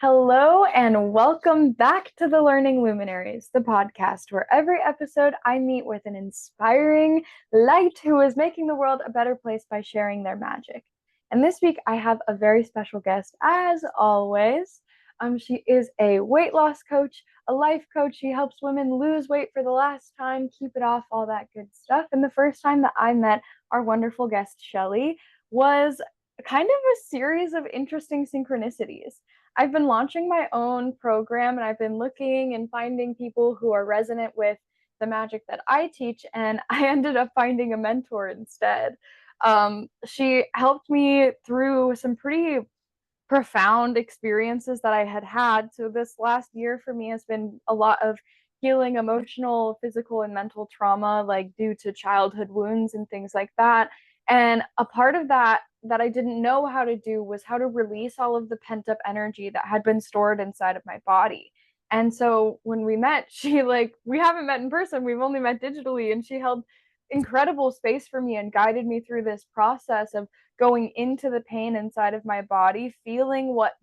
Hello and welcome back to the Learning Luminaries, the podcast where every episode I meet with an inspiring light who is making the world a better place by sharing their magic. And this week I have a very special guest, as always. She is a weight loss coach, a life coach. She helps women lose weight for the last time, keep it off, all that good stuff. And the first time that I met our wonderful guest, Shelly, was kind of a series of interesting synchronicities. I've been launching my own program and I've been looking and finding people who are resonant with the magic that I teach, and I ended up finding a mentor instead. She helped me through some pretty profound experiences that I had had. So, this last year for me has been a lot of healing emotional, physical, and mental trauma, like due to childhood wounds and things like that. And a part of that I didn't know how to do was how to release all of the pent up energy that had been stored inside of my body. And so when we met, we haven't met in person, we've only met digitally, and she held incredible space for me and guided me through this process of going into the pain inside of my body, feeling what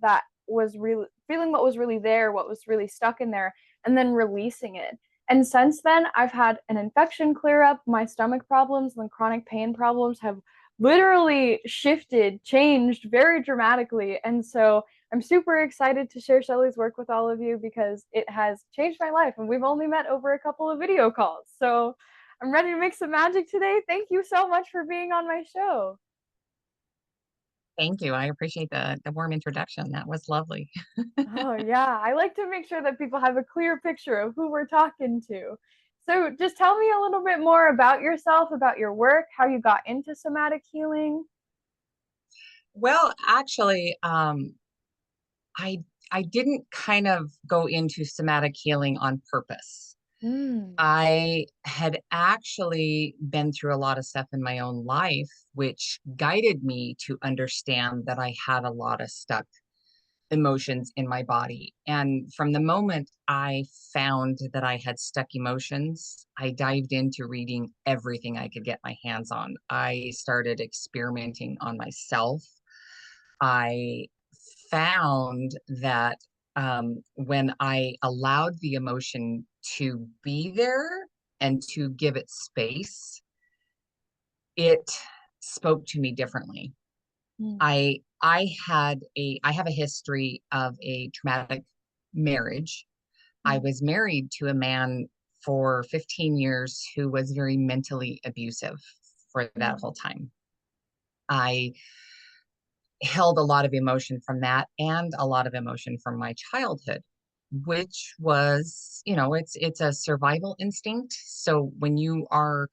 was really there, what was really stuck in there, and then releasing it. And since then, I've had an infection clear up. My stomach problems and chronic pain problems have literally shifted, changed very dramatically. And so I'm super excited to share Shelly's work with all of you because it has changed my life. And we've only met over a couple of video calls. So I'm ready to make some magic today. Thank you so much for being on my show. Thank you. I appreciate the warm introduction. That was lovely. Oh, yeah. I like to make sure that people have a clear picture of who we're talking to. So, just tell me a little bit more about yourself, about your work, how you got into somatic healing. Well, actually, I I didn't kind of go into somatic healing on purpose. Mm, I had actually been through a lot of stuff in my own life, which guided me to understand that I had a lot of stuck emotions in my body. And from the moment I found that I had stuck emotions, I dived into reading everything I could get my hands on. I started experimenting on myself. I found that when I allowed the emotion to be there and to give it space, it spoke to me differently. mm, I have a history of a traumatic marriage. I mm, was married to a man for 15 years who was very mentally abusive for that mm, whole time. I held a lot of emotion from that and a lot of emotion from my childhood, which was, it's a survival instinct. So when you are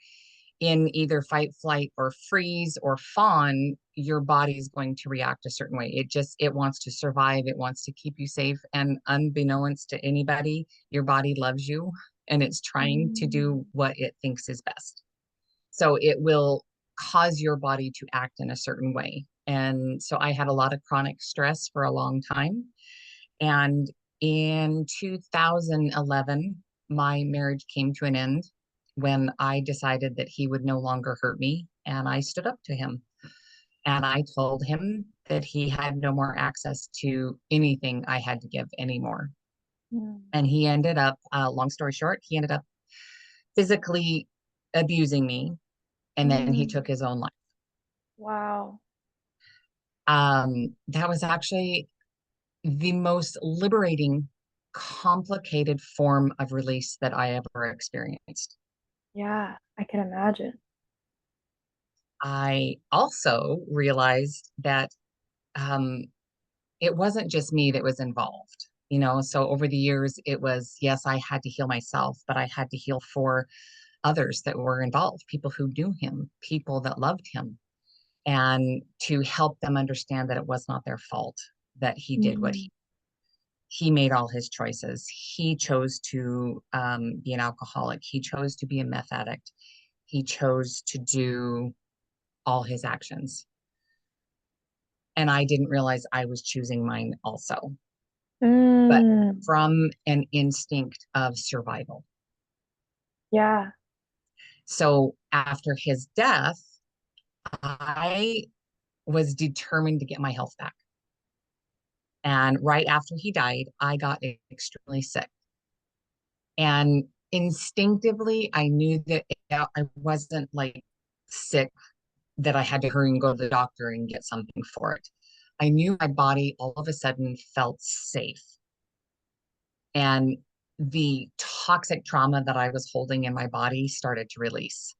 in either fight, flight, or freeze or fawn, your body is going to react a certain way. It wants to survive. It wants to keep you safe. And unbeknownst to anybody, your body loves you and it's trying to mm, do what it thinks is best. So it will cause your body to act in a certain way. And so I had a lot of chronic stress for a long time. And in 2011, my marriage came to an end when I decided that he would no longer hurt me. And I stood up to him and I told him that he had no more access to anything I had to give anymore. mm. And he ended up, long story short, he ended up physically abusing me. And then he Mm. took his own life. Wow. That was actually the most liberating, complicated form of release that I ever experienced. Yeah, I can imagine. I also realized that um, it wasn't just me that was involved. So over the years, it was, yes, I had to heal myself, but I had to heal for others that were involved, people who knew him, people that loved him, and to help them understand that it was not their fault that he did what Mm, he made all his choices. He chose to be an alcoholic. He chose to be a meth addict. He chose to do all his actions. And I didn't realize I was choosing mine also, but mm, from an instinct of survival. yeah. So after his death, I was determined to get my health back. And right after he died, I got extremely sick. And instinctively, I knew that I wasn't like sick, that I had to hurry and go to the doctor and get something for it. I knew my body all of a sudden felt safe. And the toxic trauma that I was holding in my body started to release.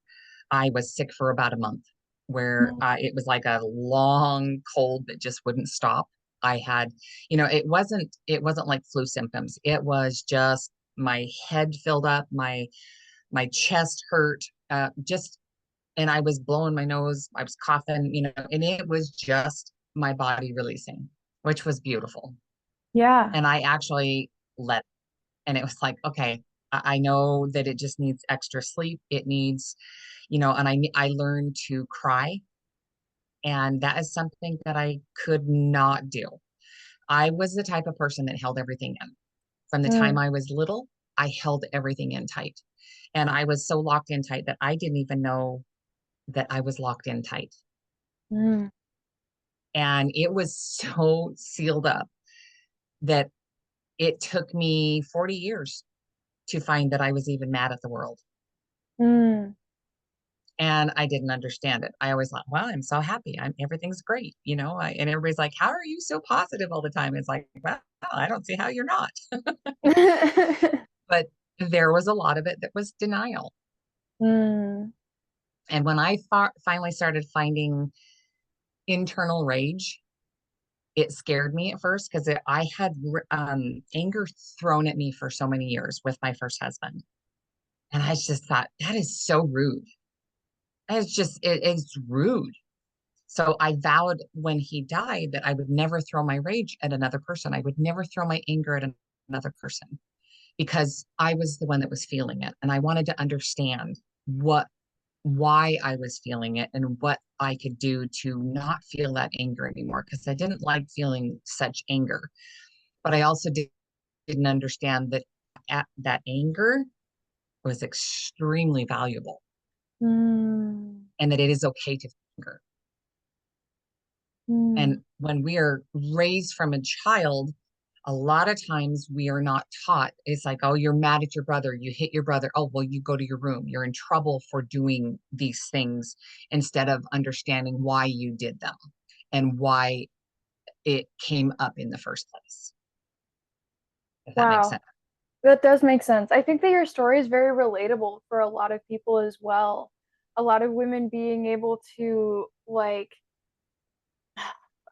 I was sick for about a month, where it was like a long cold that just wouldn't stop. I had, it wasn't like flu symptoms. It was just my head filled up, my chest hurt, just, and I was blowing my nose, I was coughing, and it was just my body releasing, which was beautiful. Yeah. And I actually let, and it was like, okay, I know that it just needs extra sleep. It needs, and I learned to cry. And that is something that I could not do. I was the type of person that held everything in. From the time Mm, I was little, I held everything in tight. And I was so locked in tight that I didn't even know that I was locked in tight. mm, And it was so sealed up that it took me 40 years to find that I was even mad at the world. mm. And I didn't understand it. I always thought, well, I'm so happy. Everything's great, and everybody's like, how are you so positive all the time? It's like, well, I don't see how you're not. But there was a lot of it that was denial. Mm, And when I finally started finding internal rage, it scared me at first because I had anger thrown at me for so many years with my first husband. And I just thought, that is so rude. It's rude. So I vowed when he died that I would never throw my rage at another person. I would never throw my anger at another person, because I was the one that was feeling it. And I wanted to understand why I was feeling it and what I could do to not feel that anger anymore, because I didn't like feeling such anger. But I also didn't understand that that anger was extremely valuable, mm, and that it is okay to feel anger. mm. And when we are raised from a child, a lot of times we are not taught. It's like, oh, you're mad at your brother. You hit your brother. Oh, well, you go to your room. You're in trouble for doing these things, instead of understanding why you did them and why it came up in the first place, if that makes Wow. sense. That does make sense. I think that your story is very relatable for a lot of people as well. A lot of women being able to like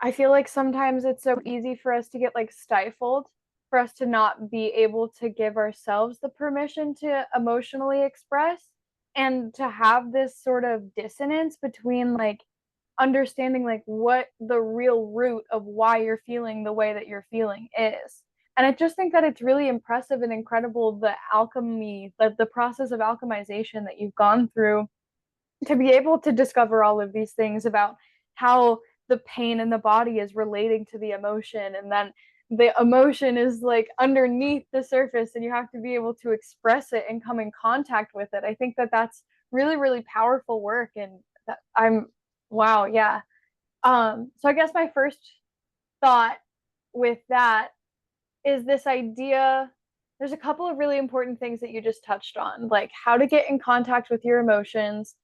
I feel like sometimes it's so easy for us to get like stifled, for us to not be able to give ourselves the permission to emotionally express and to have this sort of dissonance between like understanding like what the real root of why you're feeling the way that you're feeling is. And I just think that it's really impressive and incredible the alchemy, the process of alchemization that you've gone through to be able to discover all of these things about how the pain in the body is relating to the emotion, and then the emotion is like underneath the surface and you have to be able to express it and come in contact with it. I think that that's really really powerful work, and that I'm wow, yeah. So I guess my first thought with that is this idea, there's a couple of really important things that you just touched on, like how to get in contact with your emotions,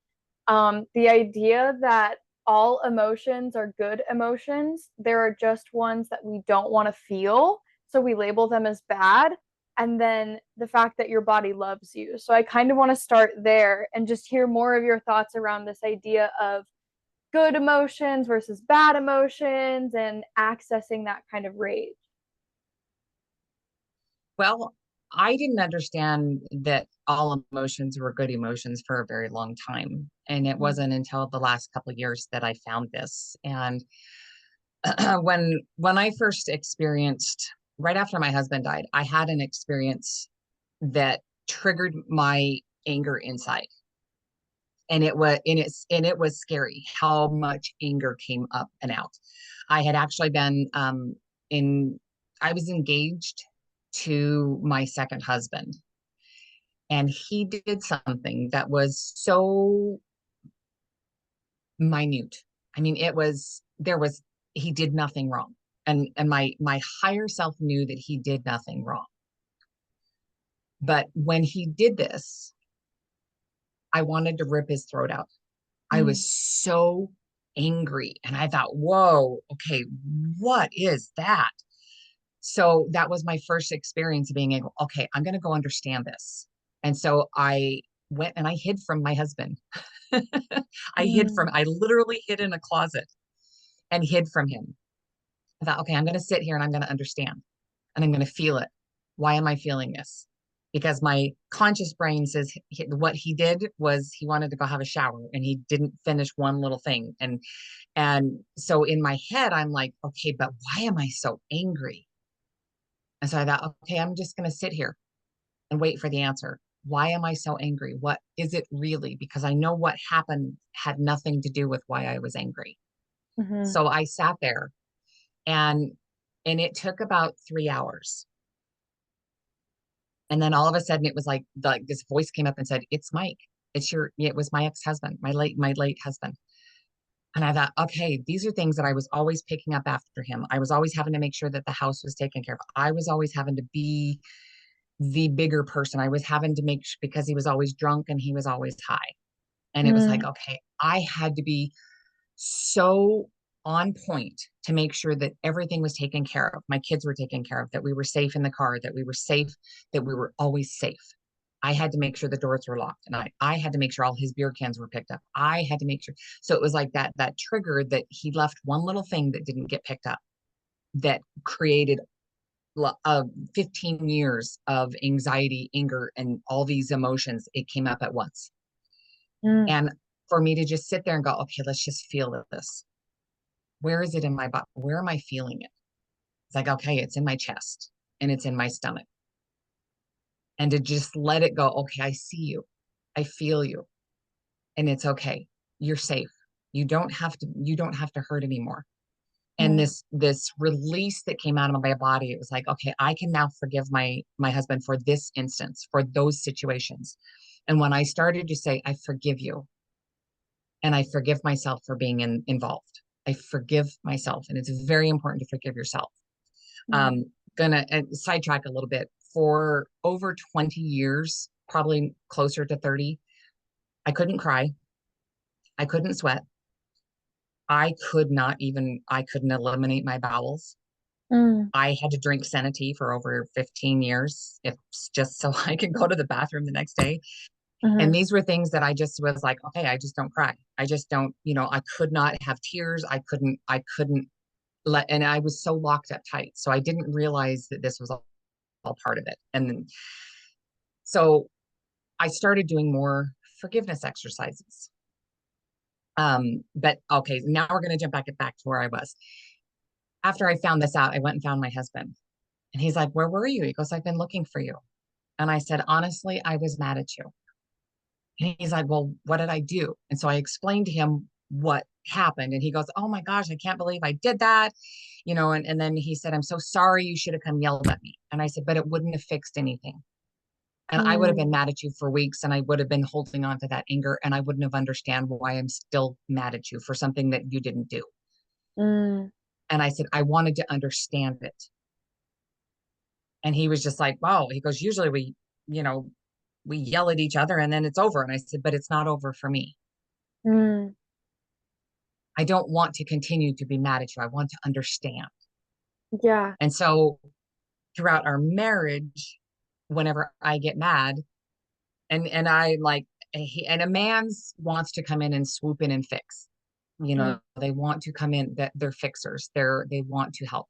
the idea that all emotions are good emotions. There are just ones that we don't want to feel, so we label them as bad. And then the fact that your body loves you. So I kind of want to start there and just hear more of your thoughts around this idea of good emotions versus bad emotions and accessing that kind of rage. Well, I didn't understand that all emotions were good emotions for a very long time. And it Mm. wasn't until the last couple of years that I found this. And when I first experienced, right after my husband died, I had an experience that triggered my anger inside. And it was scary how much anger came up and out. I had actually been in I was engaged to my second husband, and he did something that was so minute. I mean, he did nothing wrong. And my higher self knew that he did nothing wrong. But when he did this, I wanted to rip his throat out. I Mm. was so angry. And I thought, whoa, okay, what is that? So that was my first experience of being able, okay, I'm going to go understand this. And so I went and I hid from my husband. Mm. I literally hid in a closet and hid from him. I thought, okay, I'm going to sit here and I'm going to understand and I'm going to feel it. Why am I feeling this? Because my conscious brain says what he did was he wanted to go have a shower and he didn't finish one little thing. And so in my head, I'm like, okay, but why am I so angry? And so I thought, okay, I'm just going to sit here and wait for the answer. Why am I so angry? What is it really? Because I know what happened had nothing to do with why I was angry. Mhm. So I sat there and it took about 3 hours. And then all of a sudden it was like this voice came up and said, "It's Mike. It was my ex-husband, my late husband." And I thought, okay, these are things that I was always picking up after him. I was always having to make sure that the house was taken care of. I was always having to be the bigger person. I was having to make because he was always drunk and he was always high. And it was like, Mm. okay, I had to be so on point to make sure that everything was taken care of. My kids were taken care of, that we were safe in the car, that we were safe, that we were always safe. I had to make sure the doors were locked and I had to make sure all his beer cans were picked up. I had to make sure. So it was like that trigger that he left one little thing that didn't get picked up that created 15 years of anxiety, anger, and all these emotions. It came up at once. Mm. And for me to just sit there and go, okay, let's just feel this. Where is it in my body? Where am I feeling it? It's like, okay, it's in my chest and it's in my stomach. And to just let it go, okay, I see you. I feel you. And it's okay. You're safe. You don't have to hurt anymore. And Mm. this release that came out of my body, it was like, okay, I can now forgive my husband for this instance, for those situations. And when I started to say, I forgive you, and I forgive myself for being involved. I forgive myself. And it's very important to forgive yourself. Mm. Um, gonna sidetrack a little bit. For over 20 years, probably closer to 30, I couldn't cry. I couldn't sweat. I couldn't eliminate my bowels. Mm. I had to drink Sanity for over 15 years, if just so I could go to the bathroom the next day. And Mhm. these were things that I just was like, okay, I just don't cry. I just don't, I could not have tears. I couldn't and I was so locked up tight. So I didn't realize that this was all part of it. And so I started doing more forgiveness exercises. But okay, now we're going to jump back to where I was. After I found this out, I went and found my husband. And he's like, "Where were you?" He goes, "I've been looking for you." And I said, "Honestly, I was mad at you." And he's like, "Well, what did I do?" And so I explained to him what happened. And he goes, "Oh my gosh, I can't believe I did that." And then he said, "I'm so sorry. You should have come yelled at me." And I said, "But it wouldn't have fixed anything. And I would have been Mm. mad at you for weeks and I would have been holding on to that anger and I wouldn't have understand why I'm still mad at you for something that you didn't do." Mm. And I said, "I wanted to understand it." And he was just like, "Wow." He goes, "Usually you know, we yell at each other and then it's over." And I said, "But it's not over for me. Mm. I don't want to continue to be mad at you. I want to understand." Yeah. And so throughout our marriage, whenever I get mad and I like, and a man's wants to come in and swoop in and fix, Mm. they want to come in, that they're fixers. They want to help.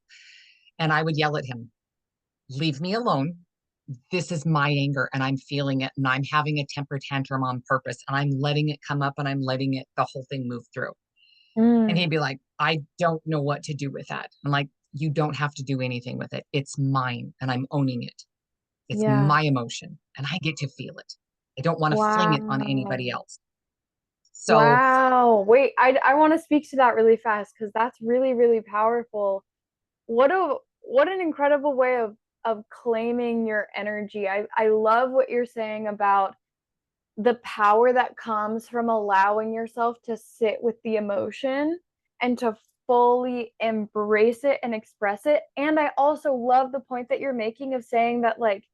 And I would yell at him, "Leave me alone. This is my anger and I'm feeling it and I'm having a temper tantrum on purpose and I'm letting it come up and I'm letting the whole thing move through." And Mm. he'd be like, "I don't know what to do with that." I'm like, "You don't have to do anything with it. It's mine and I'm owning it. It's Yeah. my emotion and I get to feel it. I don't want to fling it on anybody Wow. else." So, Wow. Wait, I want to speak to that really fast because that's really, really powerful. What an incredible way of claiming your energy. I love what you're saying about the power that comes from allowing yourself to sit with the emotion and to fully embrace it and express it. And I also love the point that you're making of saying that, like,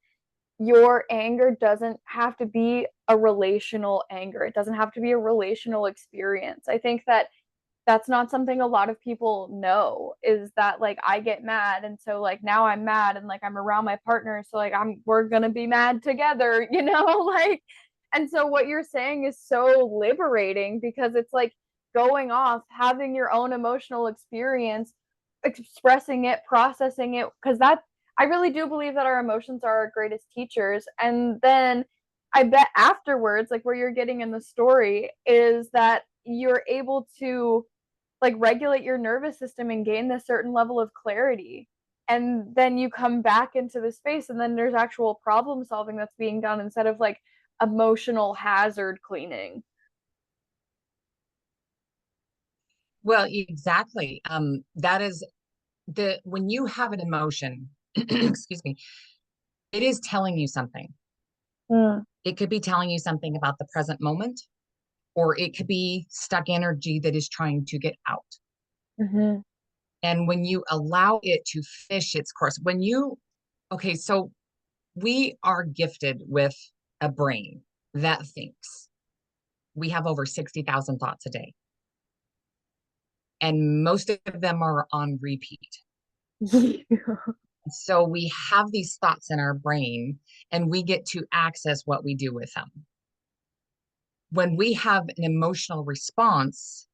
your anger doesn't have to be a relational anger. It doesn't have to be a relational experience. I think that that's not something a lot of people know, is that, like, I get mad and so like now I'm mad and like I'm around my partner, so like we're gonna be mad together, like, and so what you're saying is so liberating because it's like going off, having your own emotional experience, expressing it, processing it, because that, I really do believe that our emotions are our greatest teachers. And then I bet afterwards, like where you're getting in the story, is that you're able to like regulate your nervous system and gain this certain level of clarity. And then you come back into the space and then there's actual problem solving that's being done instead of like emotional hazard cleaning. Well, exactly. That is when you have an emotion, excuse me, it is telling you something. Mm. It could be telling you something about the present moment, or it could be stuck energy that is trying to get out. Mm-hmm. And when you allow it to fish its course, okay, so we are gifted with a brain that thinks. We have over 60,000 thoughts a day, and most of them are on repeat. So we have these thoughts in our brain, and we get to access what we do with them. When we have an emotional response,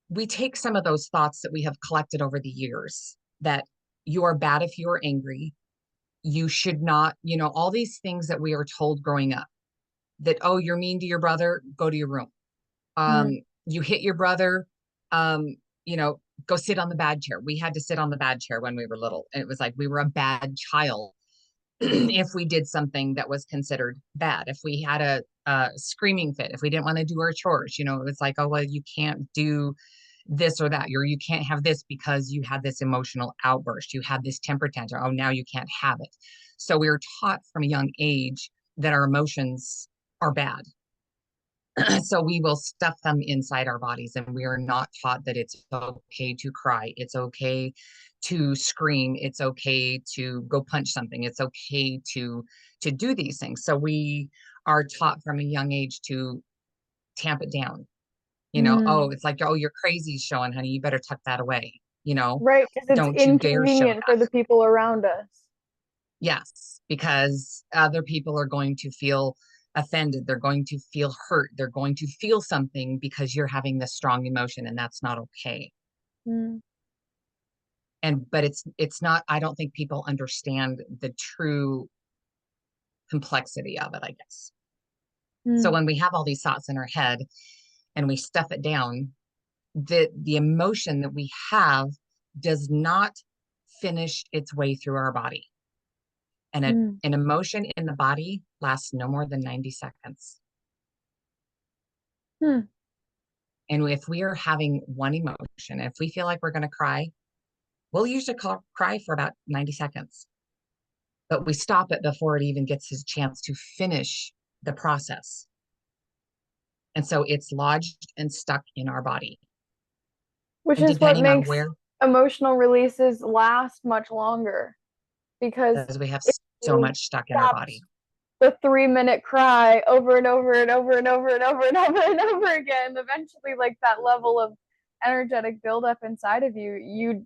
we take some of those thoughts that we have collected over the years, that you are bad if you're angry, you should not, all these things that we are told growing up, that, oh, you're mean to your brother, go to your room. Mm. You hit your brother, um, go sit on the bad chair. We had to sit on the bad chair when we were little. And it was like we were a bad child if we did something that was considered bad. If we had a screaming fit, if we didn't want to do our chores, it was like, oh, well, you can't do this or that, or you can't have this because you had this emotional outburst, you had this temper tantrum, oh, now you can't have it. So we were taught from a young age that our emotions are bad. So we will stuff them inside our bodies, and we are not taught that it's okay to cry, it's okay to scream, it's okay to go punch something, it's okay to do these things. So we are taught from a young age to tamp it down. Oh, Mm. it's like, oh, you're crazy, showing, honey, you better tuck that away. Right, because it's Don't you dare show inconvenient for that. the people around us. Yes, because other people are going to feel offended. They're going to feel hurt. They're going to feel something because you're having this strong emotion, and that's not okay. Mm. But it's not, I don't think people understand the true complexity of it, I guess. So Mm. when we have all these thoughts in our head and we stuff it down, the emotion that we have does not finish its way through our body. And Mm. an emotion in the body lasts no more than 90 seconds. Mm. And if we are having one emotion, if we feel like we're going to cry, we'll usually cry for about 90 seconds. But we stop it before it even gets his chance to finish the process. And so it's lodged and stuck in our body. Which And is what depending on makes where, emotional releases last much longer, because because we have if so you much stuck in our stopped body. the 3 minute cry over and over and over and over and over and over and over again, eventually like that level of energetic buildup inside of you,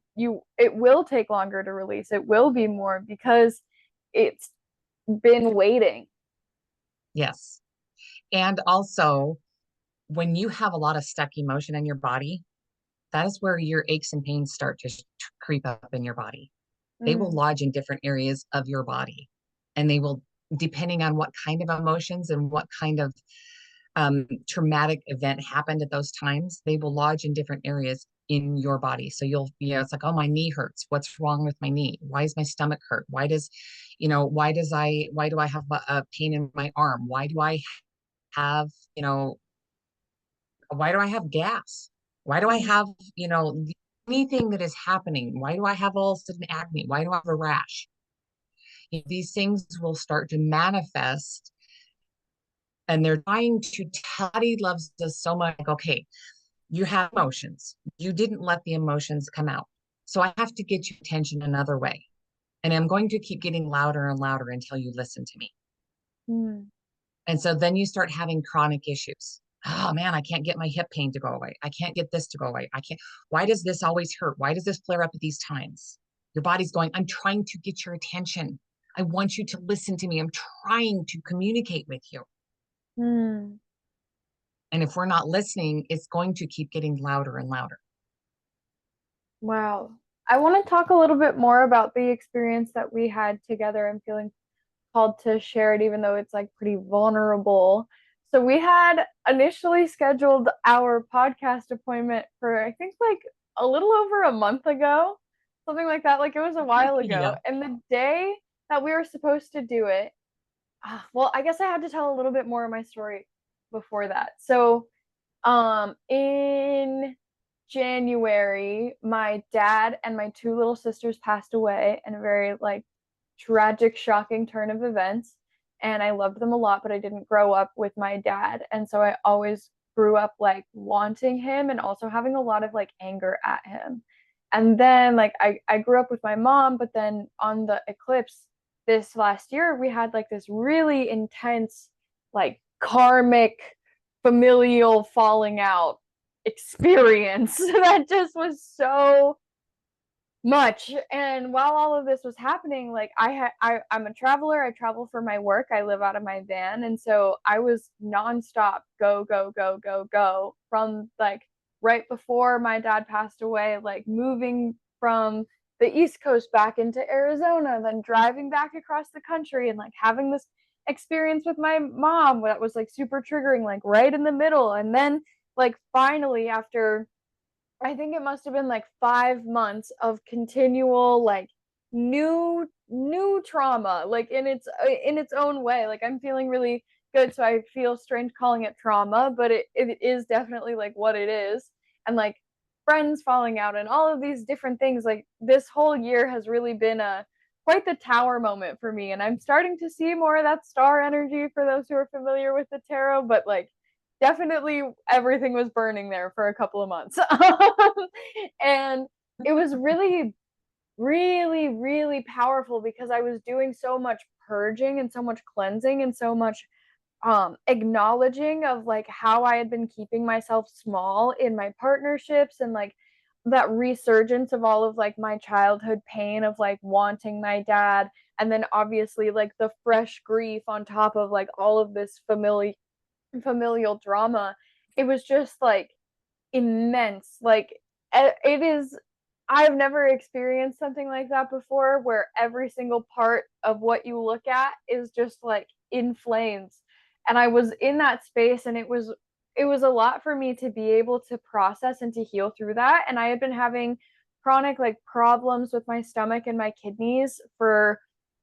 it will take longer to release. It will be more because it's been waiting. Yes. And also, when you have a lot of stuck emotion in your body, that is where your aches and pains start to creep up in your body. They will Mm. lodge in different areas of your body, and they will, depending on what kind of emotions and what kind of traumatic event happened at those times, they will lodge in different areas in your body. So it's like, oh, my knee hurts. What's wrong with my knee? Why is my stomach hurt? Why do I have a pain in my arm? Have, why do I have gas? Why do I Mm. have, anything that is happening? Why do I have all of a sudden acne? Why do I have a rash? These things will start to manifest, and they're trying to tell, body loves us so much. Like, okay, You have emotions. You didn't let the emotions come out. So I have to get your attention another way. And I'm going to keep getting louder and louder until you listen to me. Mm. And so then you start having chronic issues. Oh man, I can't get my hip pain to go away. I can't get this to go away. I can't. Why does this always hurt? Why does this flare up at these times? Your body's going, I'm trying to get your attention. I want you to listen to me. I'm trying to communicate with you. Mm. And if we're not listening, it's going to keep getting louder and louder. Wow. I want to talk a little bit more about the experience that we had together. I'm feeling called to share it, even though it's like pretty vulnerable. So we had initially scheduled our podcast appointment for, I think, like a little over a month ago, something like that. Like it was a while ago. Yeah. And the day that we were supposed to do it, well, I guess I had to tell a little bit more of my story before that. So, in January, my dad and my two little sisters passed away in a very like tragic, shocking turn of events. And I loved them a lot, but I didn't grow up with my dad. And so I always grew up like wanting him and also having a lot of like anger at him. And then like I grew up with my mom, but then on the eclipse this last year, we had like this really intense, like karmic familial falling out experience that just was so much. And while all of this was happening, like I'm a traveler. I travel for my work. I live out of my van, and so I was nonstop go go go go go from like right before my dad passed away, like moving from the East Coast back into Arizona, then driving back across the country and like having this experience with my mom that was like super triggering, like right in the middle. And then like finally after I think it must have been like 5 months of continual like new trauma, like in its own way. Like I'm feeling really good, so I feel strange calling it trauma, but it is definitely like what it is. And like friends falling out and all of these different things. Like this whole year has really been a quite the tower moment for me, and I'm starting to see more of that star energy for those who are familiar with the tarot, but like definitely everything was burning there for a couple of months. And it was really, really, really powerful because I was doing so much purging and so much cleansing and so much acknowledging of like how I had been keeping myself small in my partnerships and like that resurgence of all of like my childhood pain of like wanting my dad, and then obviously like the fresh grief on top of like all of this familial drama. It was just like immense. Like it is, I've never experienced something like that before where every single part of what you look at is just like in flames. And I was in that space, and it was a lot for me to be able to process and to heal through that. And I had been having chronic like problems with my stomach and my kidneys for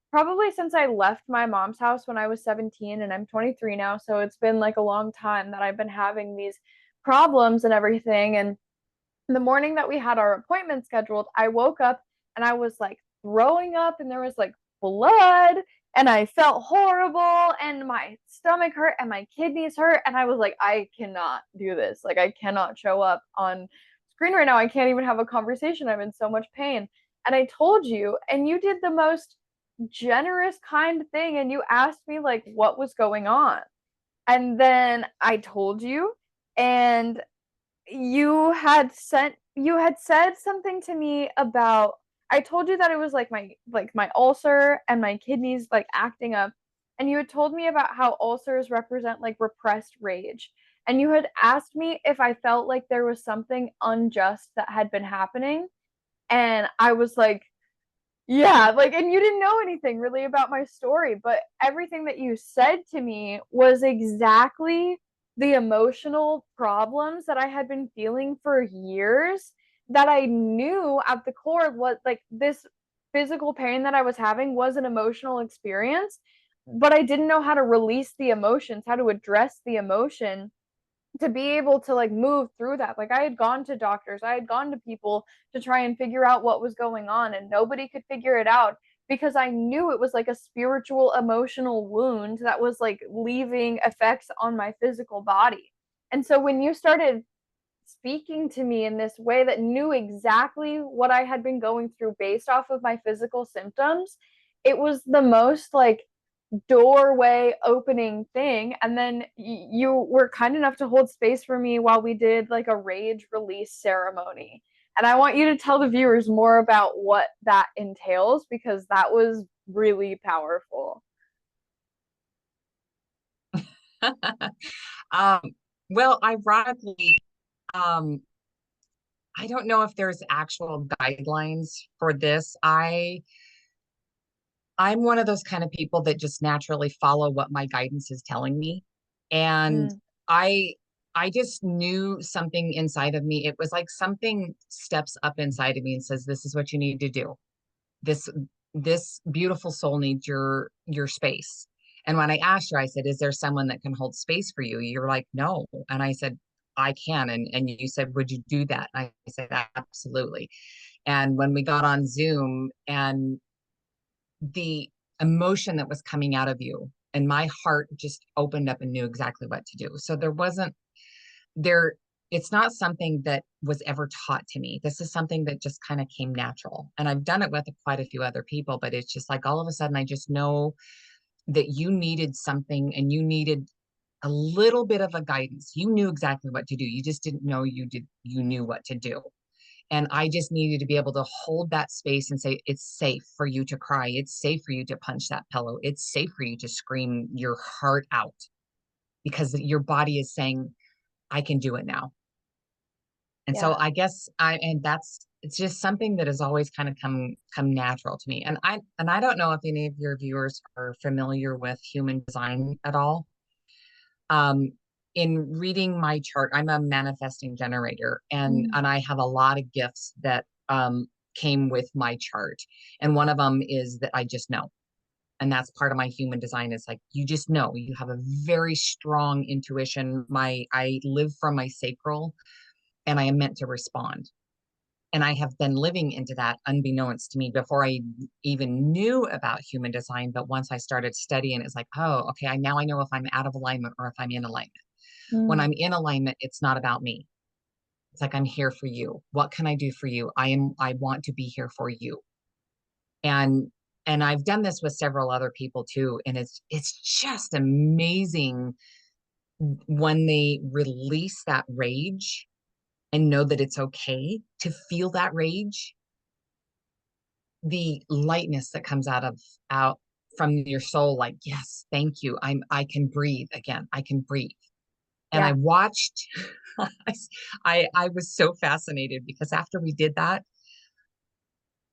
probably since I left my mom's house when I was 17, and I'm 23 now. So it's been like a long time that I've been having these problems and everything. And the morning that we had our appointment scheduled, I woke up and I was like throwing up, and there was like blood, and I felt horrible, and my stomach hurt, and my kidneys hurt. And I was like, I cannot do this. Like, I cannot show up on screen right now. I can't even have a conversation. I'm in so much pain. And I told you, and you did the most generous, kind thing. And you asked me, like, what was going on. And then I told you, and you had said something to me about, I told you that it was like my ulcer and my kidneys like acting up, and you had told me about how ulcers represent like repressed rage, and you had asked me if I felt like there was something unjust that had been happening, and I was like, yeah, like, and you didn't know anything really about my story, but everything that you said to me was exactly the emotional problems that I had been feeling for years, that I knew at the core what like this physical pain that I was having was an emotional experience, but I didn't know how to release the emotions, how to address the emotion to be able to like move through that. Like I had gone to doctors, I had gone to people to try and figure out what was going on, and nobody could figure it out because I knew it was like a spiritual emotional wound that was like leaving effects on my physical body. And so when you started speaking to me in this way that knew exactly what I had been going through based off of my physical symptoms. It was the most like doorway opening thing. And then you were kind enough to hold space for me while we did like a rage release ceremony. And I want you to tell the viewers more about what that entails because that was really powerful. um, well, ironically, um, I don't know if there's actual guidelines for this. I'm one of those kind of people that just naturally follow what my guidance is telling me. And Mm, I I just knew something inside of me. It was like something steps up inside of me and says, this is what you need to do. This this beautiful soul needs your space. And when I asked her, I said, is there someone that can hold space for you? You're like, no. And I said, I can. And you said, would you do that? I said, absolutely. And when we got on Zoom and the emotion that was coming out of you and my heart just opened up and knew exactly what to do. So there wasn't there it's not something that was ever taught to me. This is something that just kind of came natural. And I've done it with quite a few other people, but it's just like all of a sudden I just know that you needed something and you needed a little bit of a guidance. You knew exactly what to do. You just didn't know you knew what to do. And I just needed to be able to hold that space and say, it's safe for you to cry. It's safe for you to punch that pillow. It's safe for you to scream your heart out because your body is saying, I can do it now. And so yeah. I guess and that's, it's just something that has always kind of come natural to me. And I don't know if any of your viewers are familiar with human design at all. Um, in reading my chart, I'm a manifesting generator, Mm, and I have a lot of gifts that came with my chart. And one of them is that I just know. And that's part of my human design. Is like you just know. You have a very strong intuition. My I live from my sacral, and I am meant to respond. And I have been living into that unbeknownst to me before I even knew about human design. But once I started studying, it's like, oh, okay, now I know if I'm out of alignment or if I'm in alignment. When mm, I'm in alignment, it's not about me. It's like I'm here for you. What can I do for you? I want to be here for you. And I've done this with several other people too. And it's just amazing when they release that rage and know that it's okay to feel that rage, the lightness that comes out from your soul, like, yes, thank you. I can breathe again. I can breathe. And I yeah. watched, I was so fascinated because after we did that,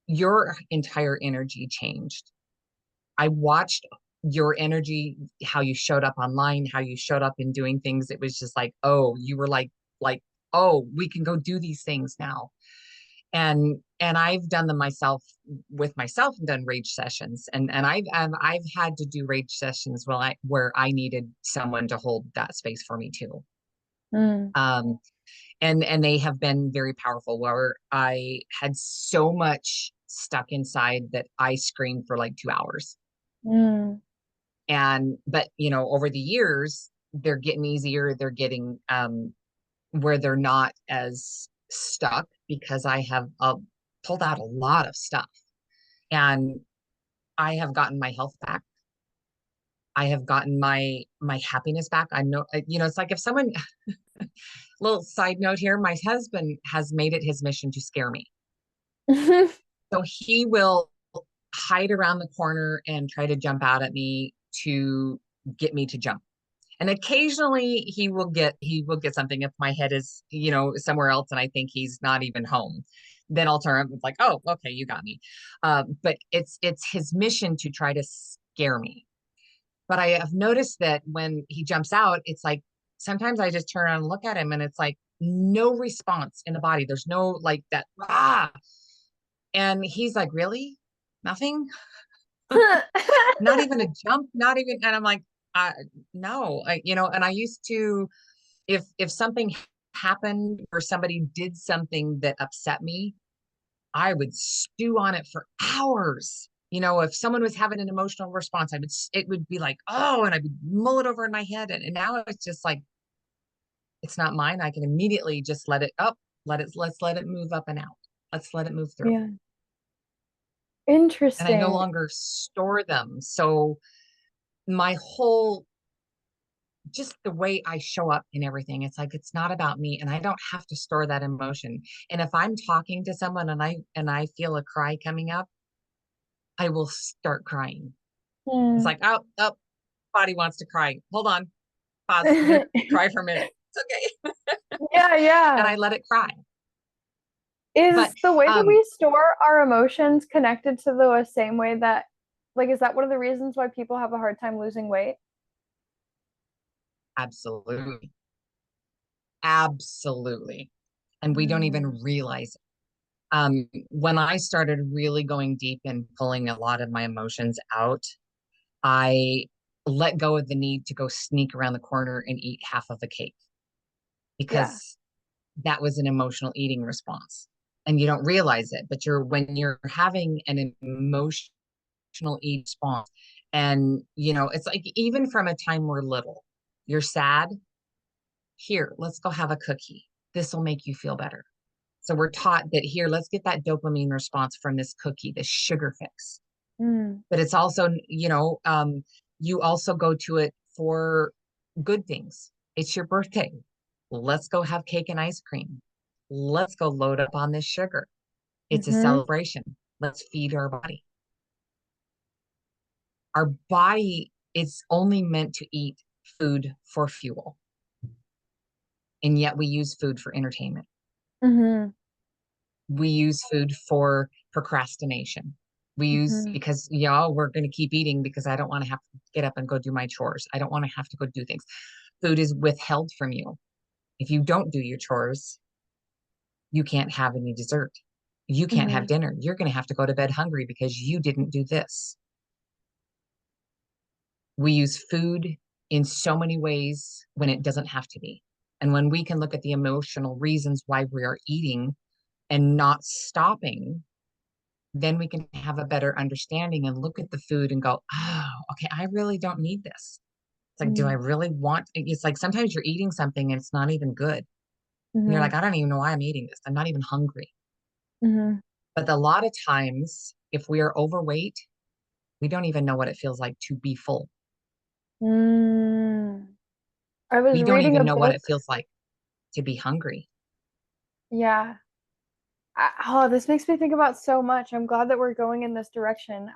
your entire energy changed. I watched your energy, how you showed up online, how you showed up in doing things. It was just like, oh, you were like, oh, we can go do these things now. And I've done them myself with myself and done rage sessions. And I've had to do rage sessions where I needed someone to hold that space for me too. Mm, Um, and they have been very powerful where I had so much stuck inside that I screamed for like 2 hours. mm, And but over the years, they're getting easier. They're getting where they're not as stuck because I have pulled out a lot of stuff. And I have gotten my health back. I have gotten my happiness back. I know, it's like if someone, little side note here, my husband has made it his mission to scare me. So he will hide around the corner and try to jump out at me to get me to jump. And occasionally he will get something if my head is, somewhere else and I think he's not even home. Then I'll turn. It's like, oh, okay, you got me. But it's his mission to try to scare me. But I have noticed that when he jumps out, it's like sometimes I just turn around and look at him and it's like no response in the body. There's no like that, and he's like, really? Nothing? Not even a jump, not even. And I'm like, no, and I used to, if something happened or somebody did something that upset me, I would stew on it for hours. If someone was having an emotional response, it would be like, oh, and I would mull it over in my head. And now it's just like, It's not mine. I can immediately just let it up, let's let it move up and out. Let's let it move through. Yeah. And I no Interesting. longer store them. So my whole, just the way I show up in everything, it's like it's not about me and I don't have to store that emotion. And if I'm talking to someone and I feel a cry coming up, I will start crying. It's Hmm. like, oh, oh, body wants to cry. Hold on, pause. I'm gonna cry for a minute. It's okay. Yeah, And yeah. I let it cry. But Is the way that um we store our emotions connected to the same way that, like, is that one of the reasons why people have a hard time losing weight? absolutely. Absolutely. And we don't Mm, even realize it. When I started really going deep and pulling a lot of my emotions out, I let go of the need to go sneak around the corner and eat half of a cake yeah. because that was an emotional eating response. And you don't realize it, but when you're having an emotional eating response, and it's like even from a time we're little, you're sad, here, let's go have a cookie. This will make you feel better. So we're taught that here, let's get that dopamine response from this cookie, this sugar fix. Mm, But it's also, you also go to it for good things. It's your birthday. Let's go have cake and ice cream. Let's go load up on this sugar. It's a mm-hmm, celebration. Let's feed our body. Our body is only meant to eat food for fuel. And yet we use food for entertainment. mm-hmm, We use food for procrastination. We use mm-hmm, because yeah, we're going to keep eating because I don't want to have to get up and go do my chores. I don't want to have to go do things. Food is withheld from you. If you don't do your chores, you can't have any dessert. You can't have mm-hmm, dinner. You're going to have to go to bed hungry because you didn't do this. We use food in so many ways when it doesn't have to be. And when we can look at the emotional reasons why we are eating and not stopping, then we can have a better understanding and look at the food and go, oh, okay, I really don't need this. It's like, do I mm-hmm, really want? It's like sometimes you're eating something and it's not even good. And you're mm-hmm, like, I don't even know why I'm eating this. I'm not even hungry. mm-hmm. But a lot of times, if we are overweight, we don't even know what it feels like to be full. Mm. I was We don't reading even a know what book. it feels like to be hungry. Yeah. Oh, this makes me think about so much. I'm glad that we're going in this direction.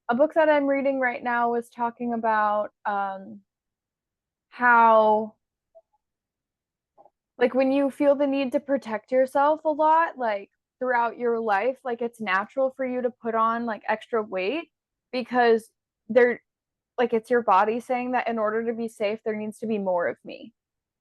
A book that I'm reading right now was talking about how, like, when you feel the need to protect yourself a lot, like throughout your life, like it's natural for you to put on like extra weight because they're like it's your body saying that in order to be safe, there needs to be more of me.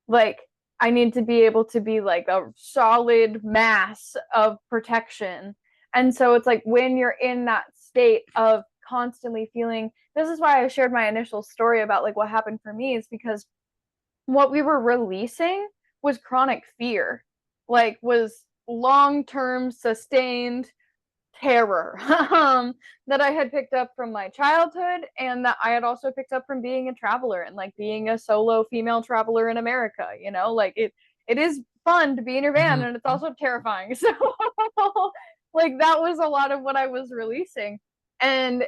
Like I need to be able to be like a solid mass of protection. And so it's like when you're in that state of constantly feeling, this is why I shared my initial story about like what happened for me is because what we were releasing was chronic fear, like was long-term sustained terror that I had picked up from my childhood and that I had also picked up from being a traveler and like being a solo female traveler in America, like it is fun to be in your van Mhm. and it's also terrifying. So like that was a lot of what I was releasing. And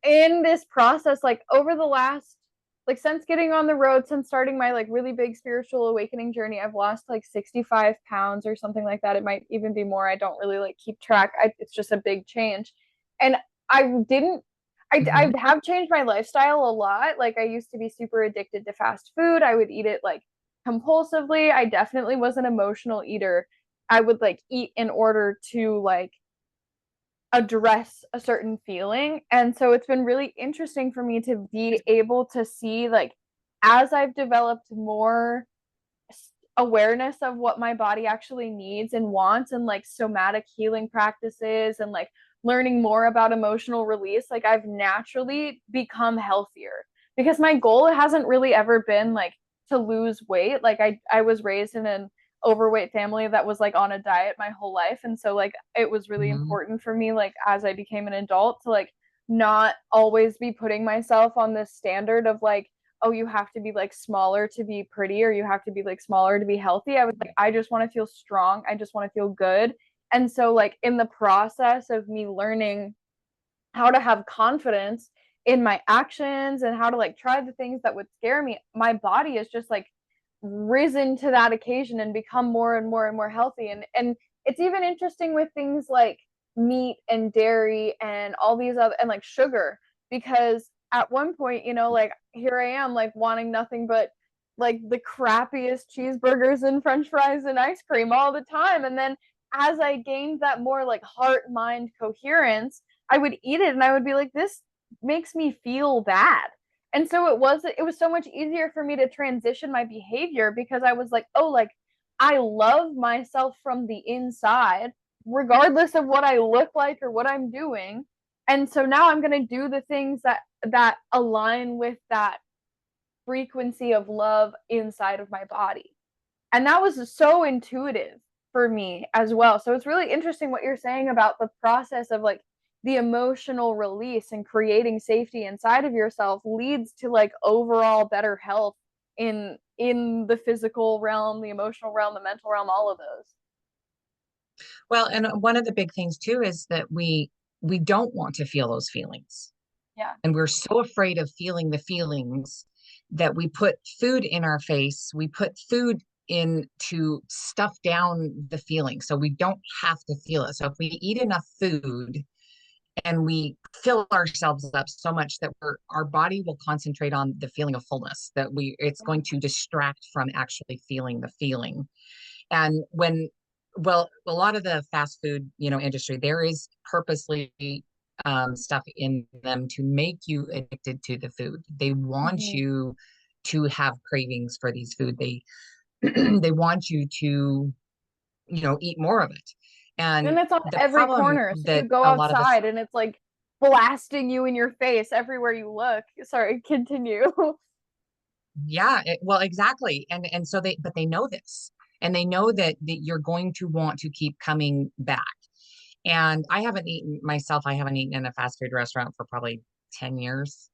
in this process, like over the last, like since getting on the road, since starting my like really big spiritual awakening journey, I've lost like 65 pounds or something like that. It might even be more. I don't really like keep track. It's just a big change. And I didn't, I Mhm. have changed my lifestyle a lot. Like I used to be super addicted to fast food. I would eat it like compulsively. I definitely was an emotional eater. I would like eat in order to like address a certain feeling. And so it's been really interesting for me to be able to see, like, as I've developed more awareness of what my body actually needs and wants, and like somatic healing practices, and like learning more about emotional release, like, I've naturally become healthier because my goal hasn't really ever been like to lose weight. Like, I was raised in an overweight family that was like on a diet my whole life, and so like it was really Mhm. important for me, like as I became an adult, to like not always be putting myself on this standard of like oh, you have to be like smaller to be pretty, or you have to be like smaller to be healthy. I was like, I just want to feel strong. I just want to feel good. And so, like, in the process of me learning how to have confidence in my actions and how to like try the things that would scare me, my body is just like risen to that occasion and become more and more and more healthy. And it's even interesting with things like meat and dairy and all these other and like sugar, because at one point, like here I am like wanting nothing but like the crappiest cheeseburgers and french fries and ice cream all the time. And then as I gained that more like heart mind coherence, I would eat it and I would be like, this makes me feel bad. And so it was so much easier for me to transition my behavior, because I was like, oh, like I love myself from the inside, regardless of what I look like or what I'm doing. And so now I'm going to do the things that align with that frequency of love inside of my body. And that was so intuitive for me as well. So it's really interesting what you're saying about the process of like the emotional release and creating safety inside of yourself leads to like overall better health in the physical realm, the emotional realm, the mental realm, all of those. Well, and one of the big things too is that we don't want to feel those feelings. Yeah. And we're so afraid of feeling the feelings that we put food in our face. We put food in to stuff down the feeling so we don't have to feel it. So if we eat enough food and we fill ourselves up so much that our body will concentrate on the feeling of fullness, that it's going to distract from actually feeling the feeling. And well, a lot of the fast food, industry, there is purposely stuff in them to make you addicted to the food. They want Mm-hmm. you to have cravings for these food. They they want you to, eat more of it. And And it's on the every problem corner. So you that go a lot of us, outside and it's like blasting you in your face everywhere you look. Sorry, continue. yeah, well, exactly. And so but they know this, and they know that you're going to want to keep coming back. And I haven't eaten in a fast food restaurant for probably 10 years.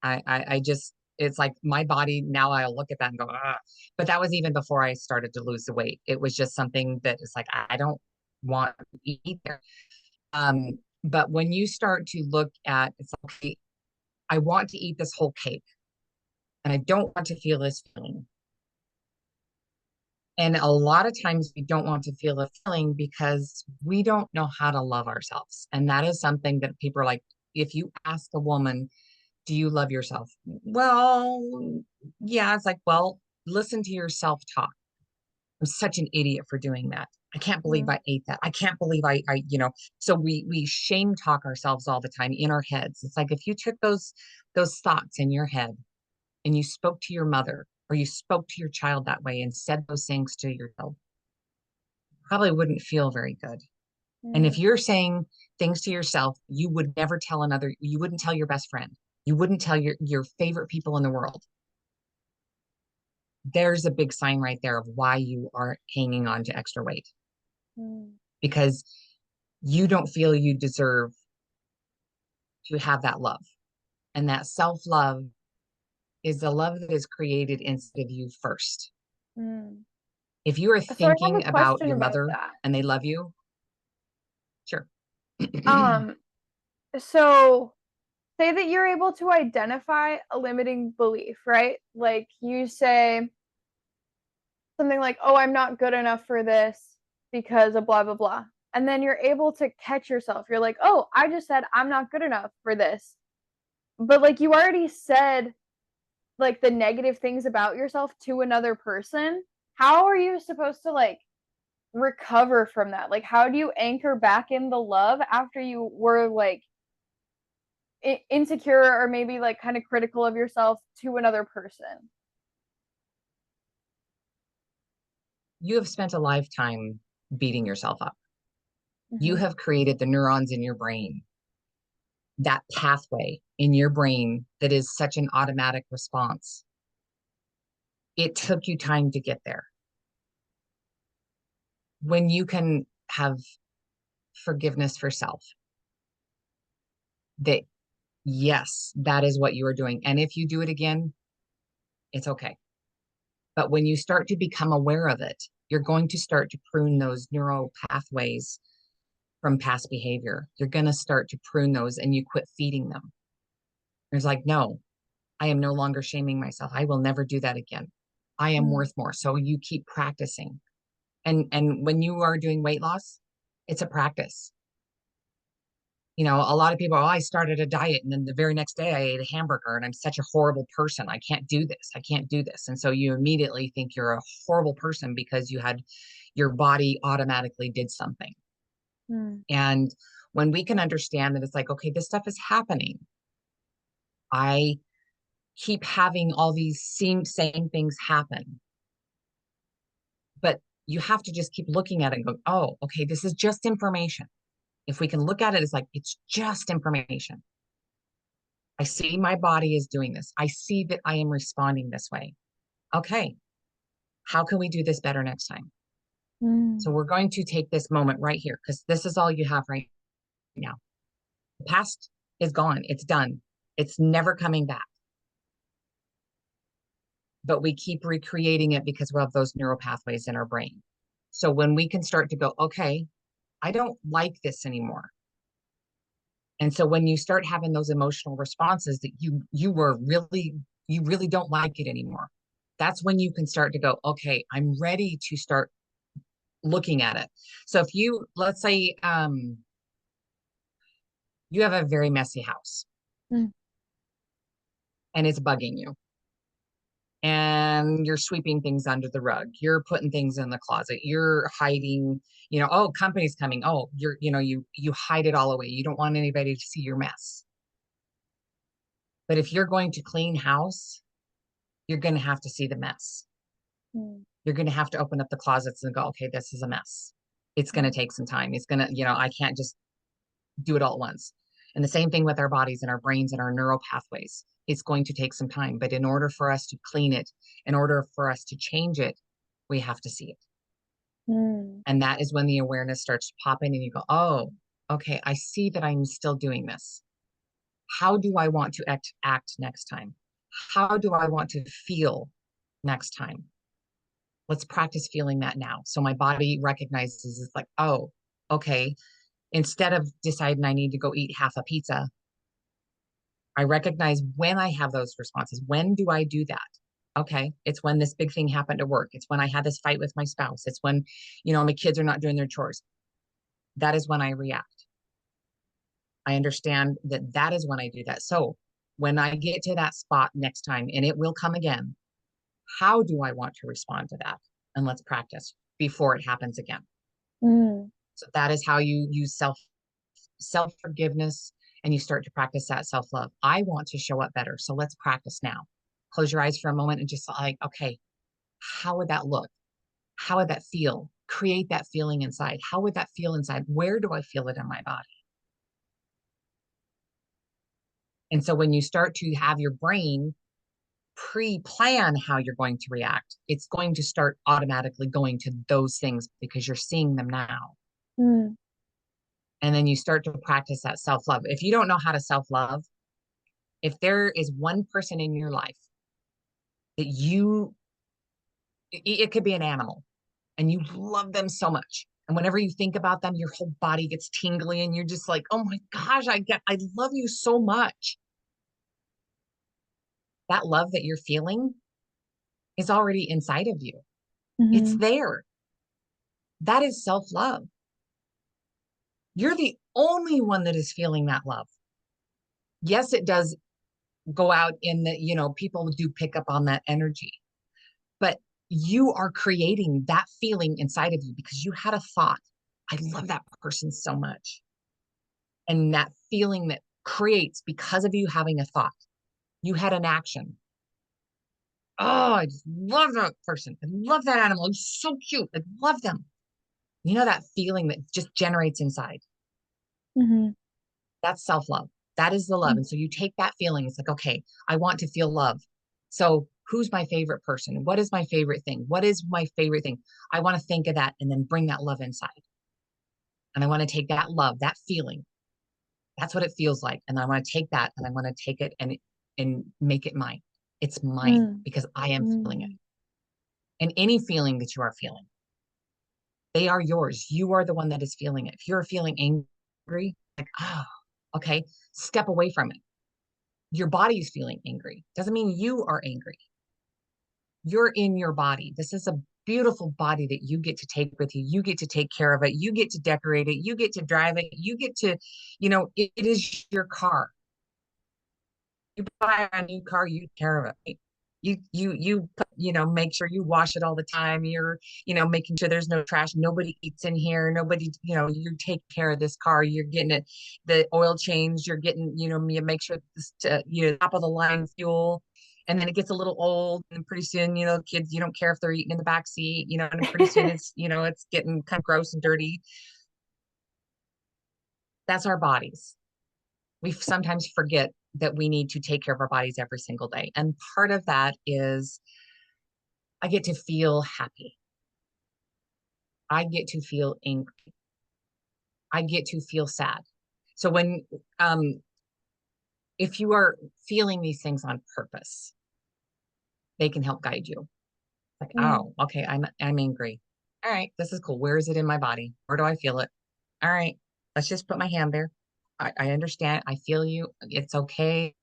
I just, it's like my body now, I look at that and go, ah. But that was even before I started to lose the weight. It was just something that is like, I don't want to eat there. But when you start to look at, it's like, okay, I want to eat this whole cake and I don't want to feel this feeling. And a lot of times we don't want to feel the feeling because we don't know how to love ourselves. And that is something that people are like, if you ask a woman, do you love yourself? Well, yeah. It's like, well, listen to your self talk. I'm such an idiot for doing that. I can't believe I ate that. I can't believe so we shame talk ourselves all the time in our heads. It's like if you took those thoughts in your head and you spoke to your mother or you spoke to your child that way and said those things to yourself, probably wouldn't feel very good. And if Mm. you're saying things to yourself, you wouldn't tell your best friend, you wouldn't tell your favorite people in the world. There's a big sign right there of why you are hanging on to extra weight, Mm. because you don't feel you deserve to have that love. And that self love is the love that is created inside of you first. Mm. If you are So I have a thinking about question your about mother that. and they love you, sure. Um, so say that you're able to identify a limiting belief, right? Like you say something like, "Oh, I'm not good enough for this because of blah blah blah." And then you're able to catch yourself. You're like, "Oh, I just said I'm not good enough for this." But like you already said like the negative things about yourself to another person. How are you supposed to like recover from that? Like, how do you anchor back in the love after you were like insecure or maybe like kind of critical of yourself to another person? You have spent a lifetime beating yourself up. You Mm-hmm. have created the neurons in your brain, that pathway in your brain that is such an automatic response. It took you time to get there. When you can have forgiveness for self, that Yes, that is what you are doing. And if you do it again, it's okay. But when you start to become aware of it, you're going to start to prune those neural pathways from past behavior. You're going to start to prune those and you quit feeding them. It's like, no, I am no longer shaming myself. I will never do that again. I am Mm. worth more. So you keep practicing. And when you are doing weight loss, it's a practice. You know, a lot of people, oh, I started a diet and then the very next day I ate a hamburger and I'm such a horrible person. I can't do this. I can't do this. And so you immediately think you're a horrible person because you had your body automatically did something. Mm. And when we can understand that it's like, okay, this stuff is happening. I keep having all these same things happen. But you have to just keep looking at it and go, oh, okay, this is just information. If we can look at it as like, it's just information. I see my body is doing this. I see that I am responding this way. Okay, how can we do this better next time? So Mm. we're going to take this moment right here because this is all you have right now. The past is gone. It's done. It's never coming back. But we keep recreating it because we have those neural pathways in our brain. So when we can start to go, okay, I don't like this anymore. And so when you start having those emotional responses that you really don't like it anymore, that's when you can start to go, okay, I'm ready to start looking at it. So if you, let's say, you have a very messy house Mm. and it's bugging you and you're sweeping things under the rug, you're putting things in the closet, you're hiding, you know, oh, company's coming, oh, you're, you know, you hide it all away, you don't want anybody to see your mess. But if you're going to clean house, you're going to have to see the mess. Mm. You're going to have to open up the closets and go, okay, this is a mess. It's going to take some time. It's going to, you know, I can't just do it all at once. And the same thing with our bodies and our brains and our neural pathways. It's going to take some time. But in order for us to clean it, in order for us to change it, we have to see it. Mm. And that is when the awareness starts to pop in and you go, oh, okay, I see that I'm still doing this. How do I want to act next time? How do I want to feel next time? Let's practice feeling that now. So my body recognizes it's like, oh, okay. Instead of deciding I need to go eat half a pizza, I recognize when I have those responses. When do I do that? Okay. It's when this big thing happened at work. It's when I had this fight with my spouse. It's when, you know, my kids are not doing their chores. That is when I react. I understand that that is when I do that. So when I get to that spot next time, and it will come again, how do I want to respond to that? And let's practice before it happens again. Mm. So that is how you use self forgiveness and you start to practice that self love. I want to show up better. So let's practice now. Close your eyes for a moment and just like, okay, how would that look? How would that feel? Create that feeling inside. How would that feel inside? Where do I feel it in my body? And so when you start to have your brain pre-plan how you're going to react, it's going to start automatically going to those things because you're seeing them now. Mm. And then you start to practice that self-love. If you don't know how to self-love, if there is one person in your life that it could be an animal and you love them so much. And whenever you think about them, your whole body gets tingly and you're just like, oh my gosh, I love you so much. That love that you're feeling is already inside of you. It's Mhm. there. That is self-love. You're the only one that is feeling that love. Yes, it does go out in the, you know, people do pick up on that energy, but you are creating that feeling inside of you because you had a thought. I love that person so much. And that feeling that creates because of you having a thought. You had an action. Oh, I just love that person. I love that animal. It's so cute. I love them. You know, that feeling that just generates inside. Mhm. That's self love. That is the love. Mm. And so you take that feeling. It's like, okay, I want to feel love. So who's my favorite person? What is my favorite thing? What is my favorite thing? I want to think of that and then bring that love inside. And I want to take that love, that feeling, That's what it feels like. And I want to take that and I want to take it and make it mine. It's mine Mm. because I am feeling it. Mm. And any feeling that you are feeling, they are yours. You are the one that is feeling it. If you're feeling angry, like, oh, okay, step away from it. Your body is feeling angry. Doesn't mean you are angry. You're in your body. This is a beautiful body that you get to take with you. You get to take care of it. You get to decorate it. You get to drive it. You get to, it is your car. You buy a new car, you take care of it. Make sure you wash it all the time. You're, making sure there's no trash. Nobody eats in here. Nobody, you take care of this car. You're getting it, the oil change. You're getting, you make sure this, top of the line fuel. And then it gets a little old, and pretty soon, kids, you don't care if they're eating in the back seat, and pretty soon it's getting kind of gross and dirty. That's our bodies. We sometimes forget that we need to take care of our bodies every single day. And part of that is I get to feel happy. I get to feel angry. I get to feel sad. So if you are feeling these things on purpose, they can help guide you. Like, Mm. oh, okay, I'm angry. All right, this is cool. Where is it in my body? Where do I feel it? All right, let's just put my hand there. I understand. I feel you. It's okay.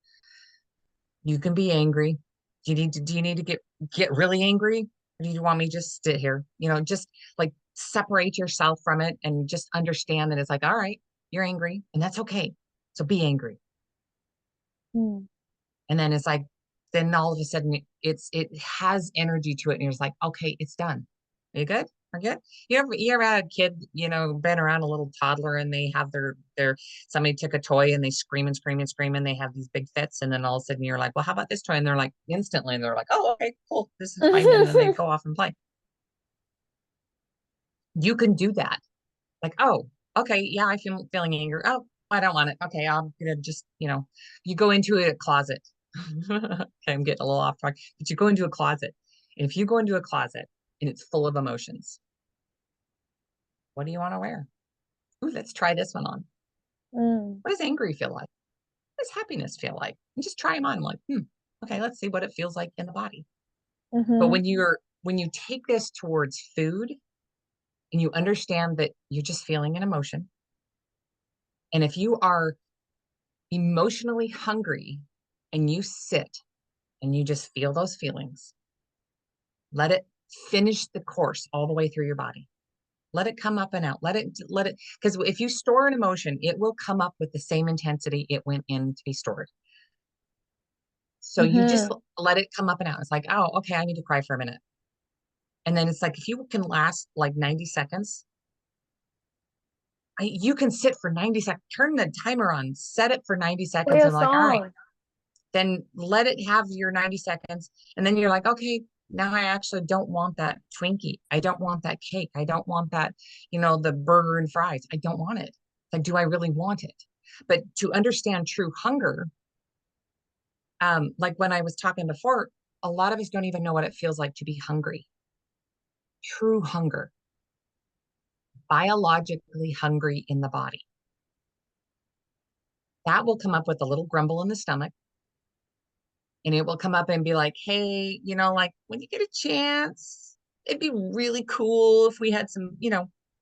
You can be angry. Do you need to get really angry? Or do you want me to just sit here? Just like separate yourself from it and just understand that it's like, all right, you're angry and that's okay. So be angry. Mm. And then it's like, then all of a sudden it has energy to it. And you're just like, okay, it's done. Are you good? Are you good? You ever had a kid, been around a little toddler and they have their somebody took a toy and they scream and scream and scream and they have these big fits. And then all of a sudden you're like, well, how about this toy? And they're like instantly, and they're like, oh, okay, cool. This is fine. And then they go off and play. You can do that. Like, oh, okay, yeah, I feel feeling anger. Oh, I don't want it. Okay, I'm gonna just, you go into a closet. Okay, I'm getting a little off track, but you go into a closet. And if you go into a closet and it's full of emotions, what do you want to wear? Ooh, let's try this one on. Mm. What does angry feel like? What does happiness feel like? And just try them on. Like, okay, let's see what it feels like in the body. But Mm-hmm. when you take this towards food and you understand that you're just feeling an emotion, and if you are emotionally hungry and you sit and you just feel those feelings, let it finish the course all the way through your body. Let it come up and out. Let it, because if you store an emotion, it will come up with the same intensity it went in to be stored. So you just Mm-hmm. let it come up and out. It's like, oh, okay, I need to cry for a minute. And then it's like, if you can last like 90 seconds, you can sit for 90 seconds, turn the timer on, set it for 90 Play seconds a and like, all right, song. then let it have your 90 seconds. And then you're like, okay, now I actually don't want that Twinkie. I don't want that cake. I don't want that, the burger and fries. I don't want it. Like, do I really want it? But to understand true hunger, like when I was talking before, a lot of us don't even know what it feels like to be hungry. True hunger, biologically hungry in the body. That will come up with a little grumble in the stomach, and it will come up and be like, hey, like when you get a chance, it'd be really cool if we had some,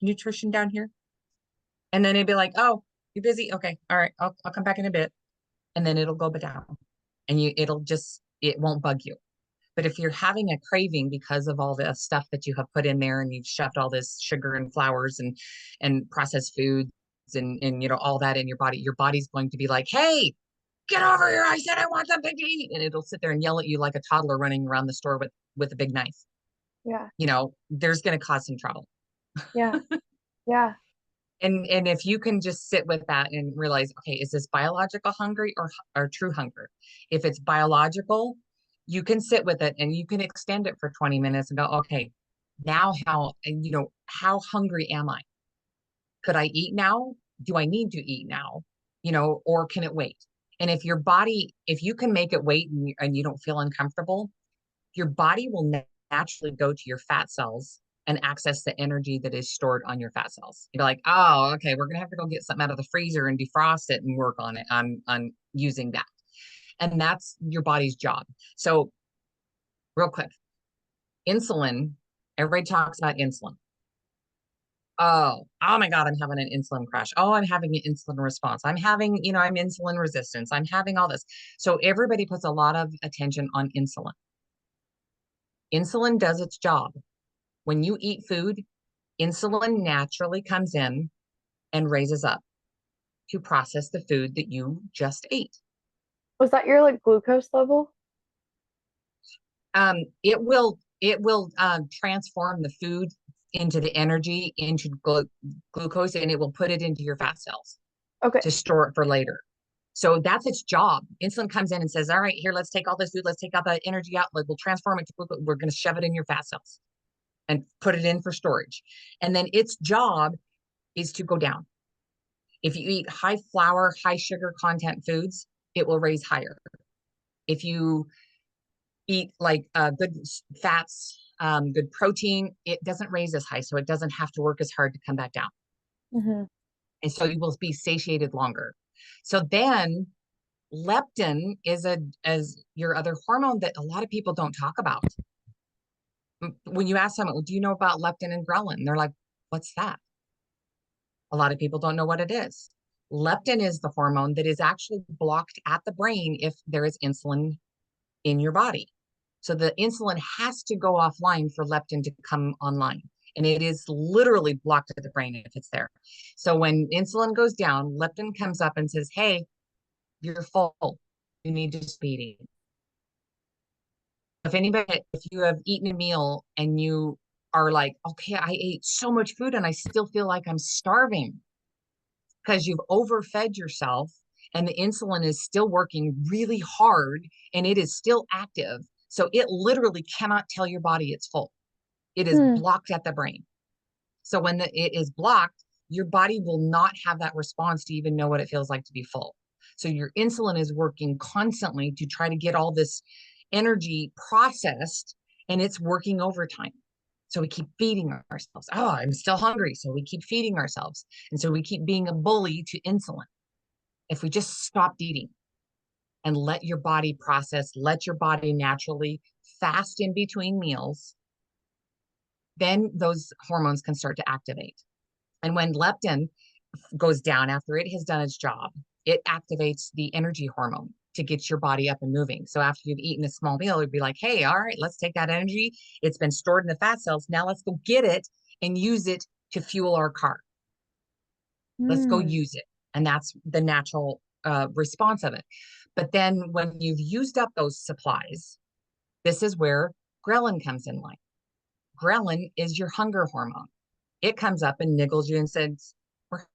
nutrition down here. And then it'd be like, oh, you're busy. Okay. All right. I'll come back in a bit. And then it'll go down and it won't bug you. But if you're having a craving because of all the stuff that you have put in there and you've shoved all this sugar and flours and processed foods and all that in your body's going to be like, hey, get over here. I said I want something to eat. And it'll sit there and yell at you like a toddler running around the store with a big knife. Yeah. There's going to cause some trouble. Yeah. Yeah. And if you can just sit with that and realize, okay, is this biological hungry or true hunger? If it's biological, you can sit with it and you can extend it for 20 minutes and go, okay, now how hungry am I? Could I eat now? Do I need to eat now? Or can it wait? And if you can make it wait and you don't feel uncomfortable, your body will naturally go to your fat cells and access the energy that is stored on your fat cells. You're like, oh, okay, we're gonna have to go get something out of the freezer and defrost it and work on it on using that. And that's your body's job. So real quick, insulin, everybody talks about insulin. Oh my God, I'm having an insulin crash. Oh, I'm having an insulin response. I'm having, I'm insulin resistance. I'm having all this. So everybody puts a lot of attention on insulin. Insulin does its job. When you eat food, insulin naturally comes in and raises up to process the food that you just ate. Was that your like glucose level? It will transform the food into the energy into glucose, and it will put it into your fat cells Okay. to store it for later. So that's its job. Insulin comes in and says, all right, here, let's take all this food, let's take out the energy out, like we'll transform it to glucose. We're going to shove it in your fat cells and put it in for storage. And then its job is to go down. If you eat high flour, high sugar content foods, it will raise higher. If you eat like good fats, good protein, it doesn't raise as high. So it doesn't have to work as hard to come back down. Mm-hmm. And so you will be satiated longer. So then leptin is as your other hormone that a lot of people don't talk about. When you ask someone, well, do you know about leptin and ghrelin? They're like, what's that? A lot of people don't know what it is. Leptin is the hormone that is actually blocked at the brain if there is insulin in your body. So the insulin has to go offline for leptin to come online. And it is literally blocked at the brain if it's there. So when insulin goes down, leptin comes up and says, hey, you're full. You need to stop eating. If you have eaten a meal and you are like, okay, I ate so much food and I still feel like I'm starving because you've overfed yourself and the insulin is still working really hard and it is still active. So it literally cannot tell your body it's full. It is Hmm. blocked at the brain. So when it is blocked, your body will not have that response to even know what it feels like to be full. So your insulin is working constantly to try to get all this energy processed, and it's working overtime. So we keep feeding ourselves. Oh, I'm still hungry. So we keep feeding ourselves. And so we keep being a bully to insulin. If we just stopped eating and let your body process, let your body naturally fast in between meals, then those hormones can start to activate. And when leptin goes down after it has done its job, it activates the energy hormone to get your body up and moving. So after you've eaten a small meal, it'd be like, hey, all right, let's take that energy. It's been stored in the fat cells. Now let's go get it and use it to fuel our car. Let's go Hmm. use it. And that's the natural response of it. But then when you've used up those supplies, this is where ghrelin comes in line. Ghrelin is your hunger hormone. It comes up and niggles you and says, we're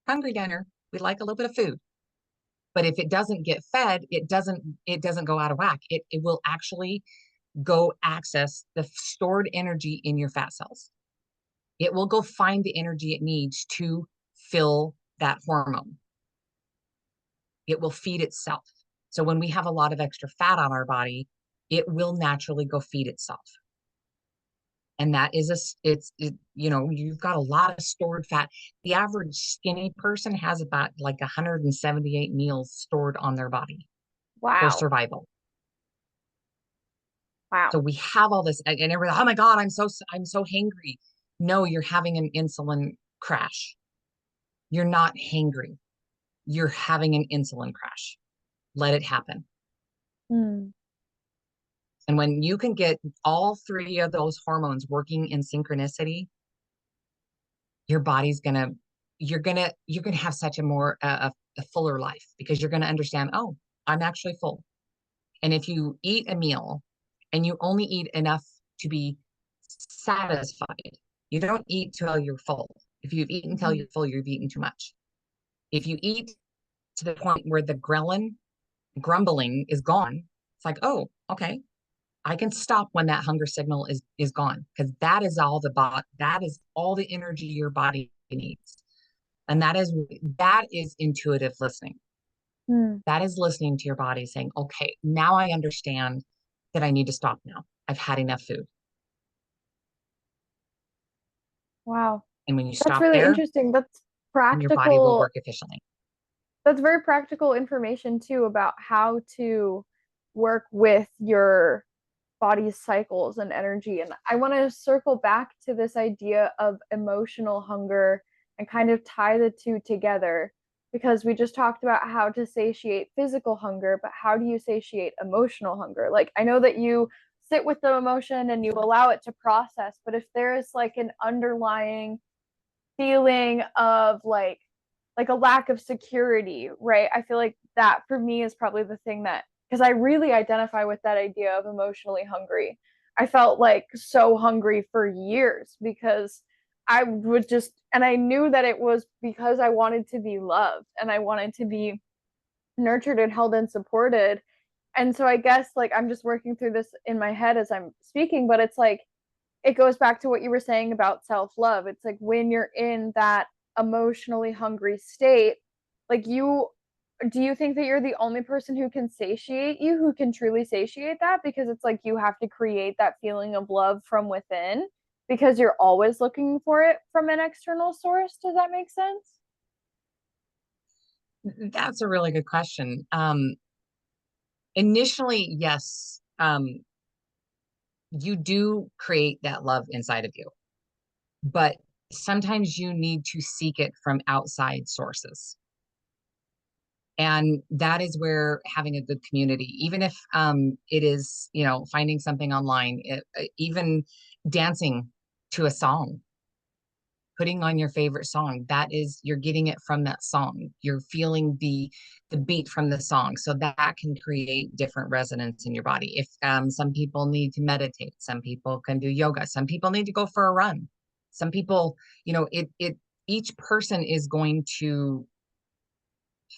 hungry down here. We'd like a little bit of food. But if it doesn't get fed, it doesn't go out of whack. It will actually go access the stored energy in your fat cells. It will go find the energy it needs to fill that hormone. It will feed itself. So when we have a lot of extra fat on our body, it will naturally go feed itself. And that is you've got a lot of stored fat. The average skinny person has about like 178 meals stored on their body for Wow. survival. Wow. So we have all this, and everyone, oh my God, I'm so hangry. No, you're having an insulin crash. You're not hangry. You're having an insulin crash. Let it happen. Hmm. And when you can get all three of those hormones working in synchronicity, your body's gonna you're gonna have such a fuller life because you're gonna understand, oh, I'm actually full. And if you eat a meal and you only eat enough to be satisfied, you don't eat till you're full. If you've eaten till Mhm. you're full, you've eaten too much. If you eat to the point where the ghrelin grumbling is gone, it's like, oh, okay, I can stop when that hunger signal is gone because that is all the energy your body needs. And that is intuitive listening. Hmm. That is listening to your body saying, okay, now I understand that I need to stop now. I've had enough food. Wow. And when you That's stop really there, interesting. That's your body will practical. work efficiently. That's very practical information too about how to work with your body's cycles and energy. And I want to circle back to this idea of emotional hunger and kind of tie the two together because we just talked about how to satiate physical hunger, but how do you satiate emotional hunger? Like, I know that you sit with the emotion and you allow it to process, but if there is like an underlying feeling of like a lack of security, right? I feel like that for me is probably the thing that because I really identify with that idea of emotionally hungry. I felt like so hungry for years because I would just and I knew that it was because I wanted to be loved and I wanted to be nurtured and held and supported. And so I guess like I'm just working through this in my head as I'm speaking, but it's like it goes back to what you were saying about self love. It's like when you're in that emotionally hungry state, like you do you think that you're the only person who can satiate you, who can truly satiate that? Because it's like you have to create that feeling of love from within because you're always looking for it from an external source. Does that make sense? That's a really good question. Initially, yes, you do create that love inside of you, but sometimes you need to seek it from outside sources. And that is where having a good community, even if it is, finding something online, even dancing to a song, putting on your favorite song, that is, you're getting it from that song. You're feeling the beat from the song. So that can create different resonance in your body. If some people need to meditate, some people can do yoga, some people need to go for a run. Some people, it each person is going to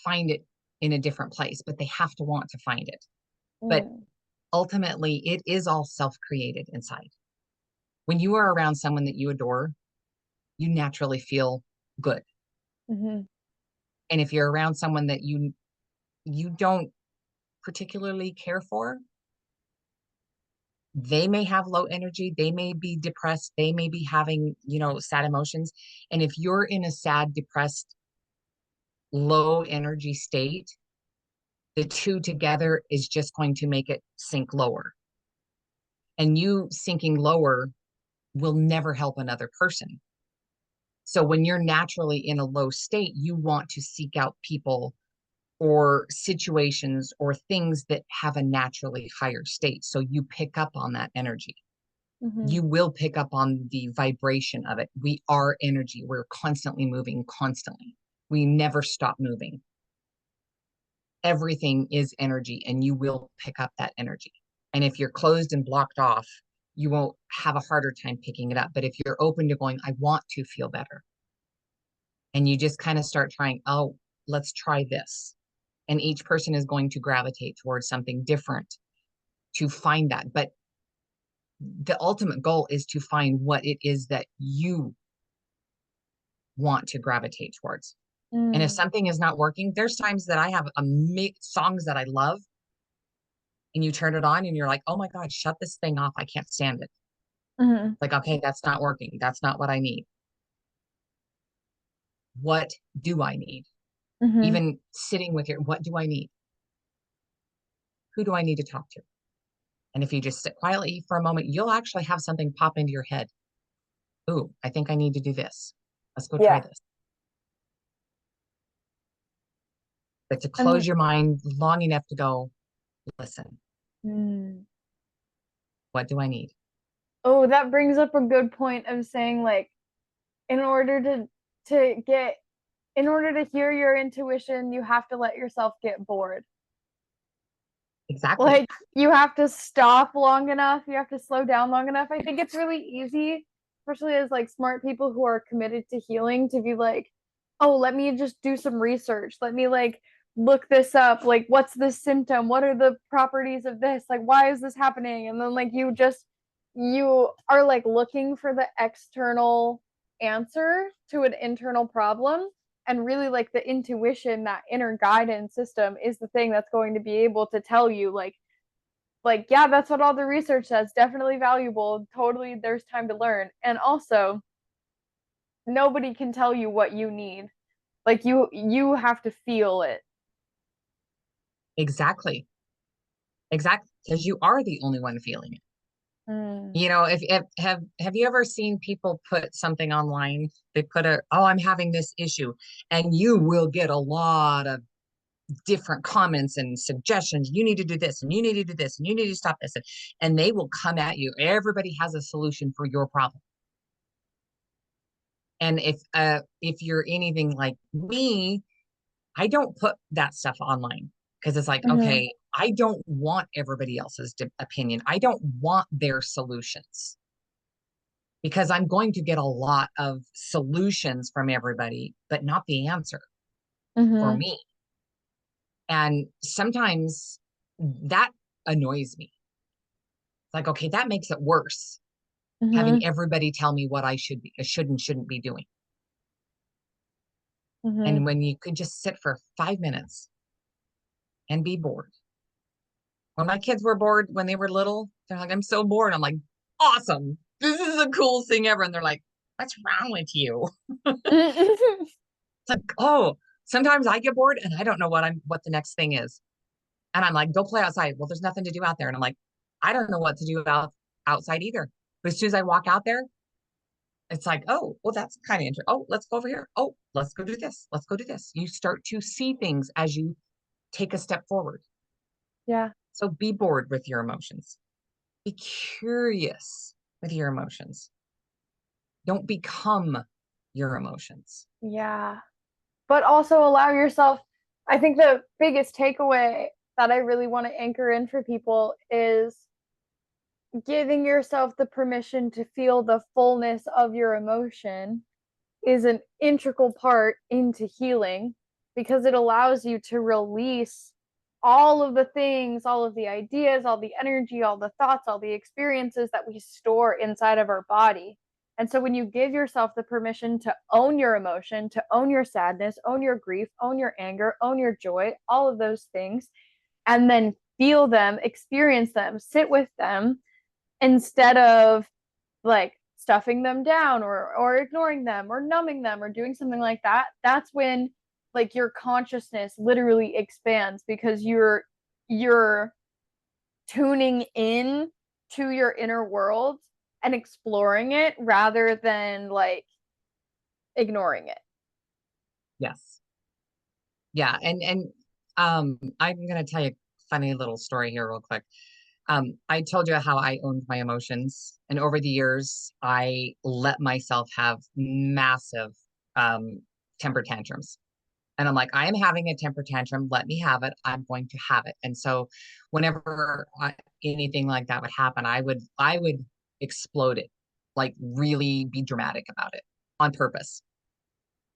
find it in a different place, but they have to want to find it. But Mm. ultimately, it is all self-created inside. When you are around someone that you adore, you naturally feel good. Mm-hmm. And if you're around someone that you don't particularly care for, they may have low energy, they may be depressed, they may be having, sad emotions. And if you're in a sad, depressed, low energy state, the two together is just going to make it sink lower. And you sinking lower will never help another person. So when you're naturally in a low state, you want to seek out people or situations or things that have a naturally higher state. So you pick up on that energy. Mm-hmm. You will pick up on the vibration of it. We are energy. We're constantly moving, constantly. We never stop moving. Everything is energy, and you will pick up that energy. And if you're closed and blocked off, you won't have a harder time picking it up. But if you're open to going, I want to feel better, and you just kind of start trying, oh, let's try this. And each person is going to gravitate towards something different to find that. But the ultimate goal is to find what it is that you want to gravitate towards. And if Mm. something is not working, there's times that I have songs that I love, and you turn it on and you're like, oh my God, shut this thing off. I can't stand it. Mm-hmm. Like, okay, that's not working. That's not what I need. What do I need? Mm-hmm. Even sitting with your, what do I need? Who do I need to talk to? And if you just sit quietly for a moment, you'll actually have something pop into your head. Ooh, I think I need to do this. Let's go try Yeah. this. But to close And your mind long enough to go, listen, mm. what do I need? Oh, that brings up a good point of saying like in order to get in order to hear your intuition, you have to let yourself get bored. Exactly. Like you have to stop long enough, you have to slow down long enough. I think it's really easy, especially as like smart people who are committed to healing, to be like, "Oh, let me just do some research. Let me like look this up. Like what's this symptom? What are the properties of this? Like why is this happening?" And then like you are like looking for the external answer to an internal problem, and really like the intuition, that inner guidance system is the thing that's going to be able to tell you like yeah, that's what all the research says, definitely valuable, totally there's time to learn. And also nobody can tell you what you need. Like you have to feel it. Exactly. Exactly. Because you are the only one feeling it. Mm. You know, if have you ever seen people put something online? They put oh, I'm having this issue, and you will get a lot of different comments and suggestions. You need to do this, and you need to do this, and you need to stop this, and they will come at you. Everybody has a solution for your problem. And if you're anything like me, I don't put that stuff online because it's like, Mm-hmm. okay, I don't want everybody else's opinion. I don't want their solutions because I'm going to get a lot of solutions from everybody, but not the answer for Mm-hmm. me. And sometimes that annoys me. It's like, okay, that makes it worse having Mm-hmm. everybody tell me what I should and shouldn't be doing. Mm-hmm. And when you could just sit for 5 minutes and be bored. When my kids were bored when they were little, they're like, I'm so bored. I'm like, awesome. This is the coolest thing ever. And they're like, what's wrong with you? It's like, oh, sometimes I get bored and I don't know what the next thing is. And I'm like, go play outside. Well, there's nothing to do out there. And I'm like, I don't know what to do outside either. But as soon as I walk out there, it's like, oh, well, that's kind of interesting. Oh, let's go over here. Oh, let's go do this. Let's go do this. You start to see things as you take a step forward. Yeah. So be bored with your emotions. Be curious with your emotions. Don't become your emotions. Yeah. But also allow yourself, I think the biggest takeaway that I really want to anchor in for people is giving yourself the permission to feel the fullness of your emotion is an integral part into healing because it allows you to release all of the things, all of the ideas, all the energy, all the thoughts, all the experiences that we store inside of our body. And so when you give yourself the permission to own your emotion, to own your sadness, own your grief, own your anger, own your joy, all of those things, and then feel them, experience them, sit with them instead of like stuffing them down or ignoring them or numbing them or doing something like that, that's when like your consciousness literally expands because you're tuning in to your inner world and exploring it rather than like ignoring it. Yes. Yeah. And I'm gonna tell you a funny little story here real quick. I told you how I owned my emotions, and over the years, I let myself have massive um temper tantrums. And I'm like, I am having a temper tantrum. Let me have it. I'm going to have it. And so, whenever anything like that would happen, I would explode it, like really be dramatic about it on purpose.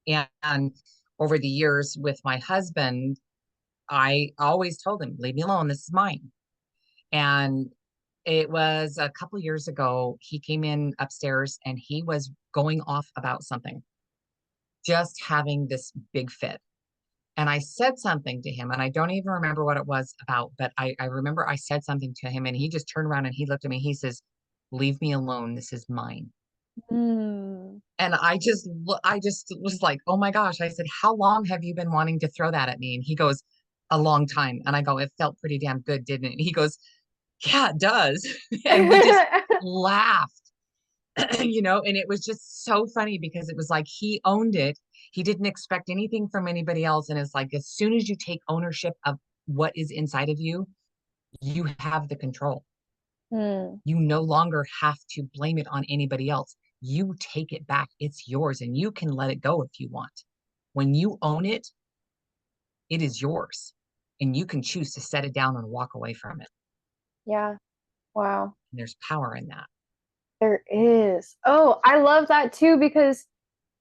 And over the years with my husband, I always told him, leave me alone. This is mine. And it was a couple years ago, he came in upstairs and he was going off about something, just having this big fit. And I said something to him, and I don't even remember what it was about, but I remember I said something to him, and he just turned around and he looked at me. He says, leave me alone. This is mine. Mm. And I just was like, oh my gosh. I said, how long have you been wanting to throw that at me? And he goes, a long time. And I go, it felt pretty damn good, didn't it? And he goes, yeah, it does. And we just laughed, and it was just so funny because it was like he owned it. He didn't expect anything from anybody else. And it's like, as soon as you take ownership of what is inside of you, you have the control. Mm. You no longer have to blame it on anybody else. You take it back. It's yours and you can let it go if you want. When you own it, it is yours and you can choose to set it down and walk away from it. Yeah. Wow. And there's power in that. There is. Oh, I love that too because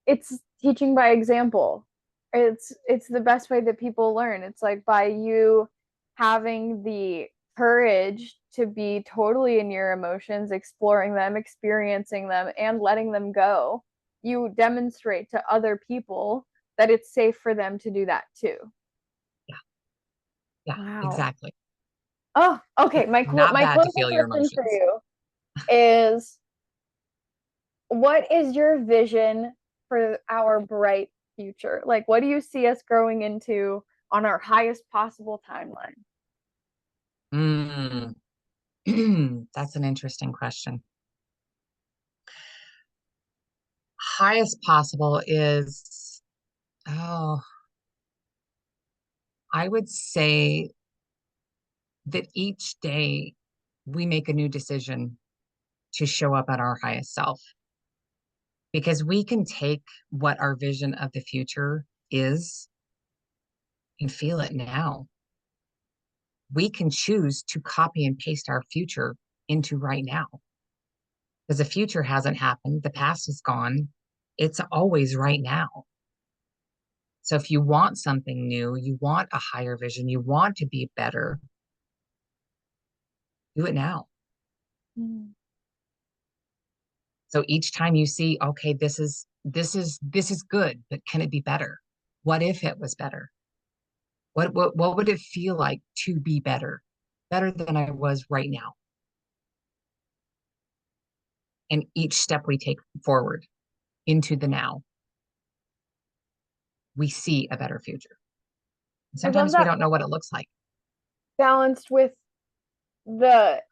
it's teaching by example. It's the best way that people learn. It's like by you having the courage to be totally in your emotions, exploring them, experiencing them, and letting them go. You demonstrate to other people that it's safe for them to do that too. Yeah. Yeah, Wow. exactly. Oh, okay. It's not My bad to closing feel your question for emotions. you is what is your vision for our bright future? Like, what do you see us growing into on our highest possible timeline? Mm. That's an interesting question. Highest possible is, oh, I would say that each day we make a new decision to show up at our highest self, because we can take what our vision of the future is and feel it now. We can choose to copy and paste our future into right now, because the future hasn't happened. The past is gone. It's always right now. So if you want something new, you want a higher vision, you want to be better, do it now. Mm. So each time you see, okay, this is good, but can it be better? What if it was better? What would it feel like to be better? Better than I was right now. And each step we take forward into the now, we see a better future. I love Sometimes we that don't know what it looks like. balanced with the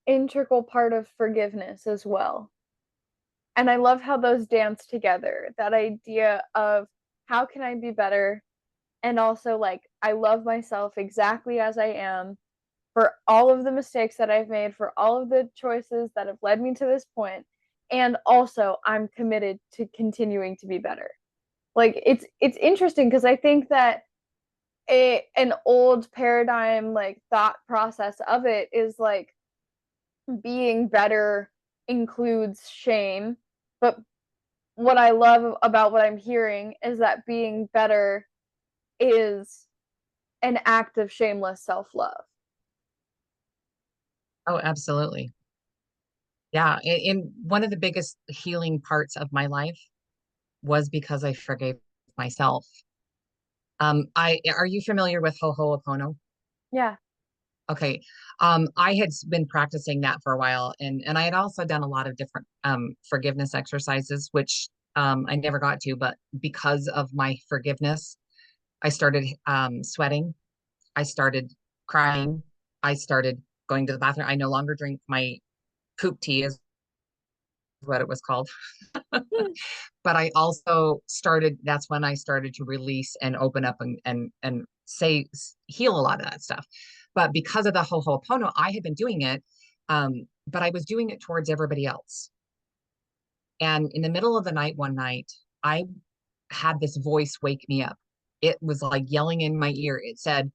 integral part of forgiveness as well. And I love how those dance together. That idea of how can I be better? And also, like, I love myself exactly as I am for all of the mistakes that I've made, for all of the choices that have led me to this point. And also, I'm committed to continuing to be better. Like, it's interesting because I think that an old paradigm, like, thought process of it is like being better includes shame. But what I love about what I'm hearing is that being better is an act of shameless self love. Oh, absolutely. Yeah. In one of the biggest healing parts of my life was because I forgave myself. I are you familiar with Ho'oponopono? Yeah. Okay. I had been practicing that for a while, and I had also done a lot of different forgiveness exercises, which I never got to, but because of my forgiveness, I started sweating, I started crying, I started going to the bathroom. I no longer drink my poop tea, is what it was called. But I also started, that's when I started to release and open up and say heal a lot of that stuff. But because of the Ho'oponopono, I had been doing it, but I was doing it towards everybody else. And in the middle of the night, one night, I had this voice wake me up. It was like yelling in my ear. It said,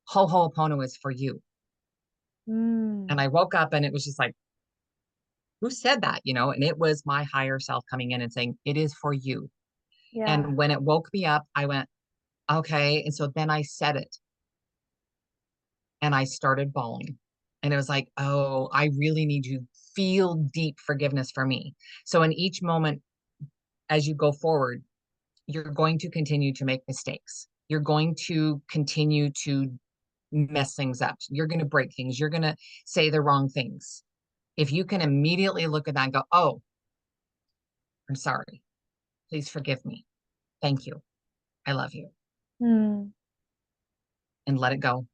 Ho'oponopono is for you. And Mm. I woke up and it was just like, who said that? And it was my higher self coming in and saying, it is for you. Yeah. And when it woke me up, I went, okay. And so then I said it and I started bawling. And it was like, oh, I really need to feel deep forgiveness for me. So in each moment, as you go forward, you're going to continue to make mistakes. You're going to continue to mess things up. You're going to break things. You're going to say the wrong things. If you can immediately look at that and go, oh, I'm sorry. Please forgive me. Thank you. I love you. Mm. And let it go.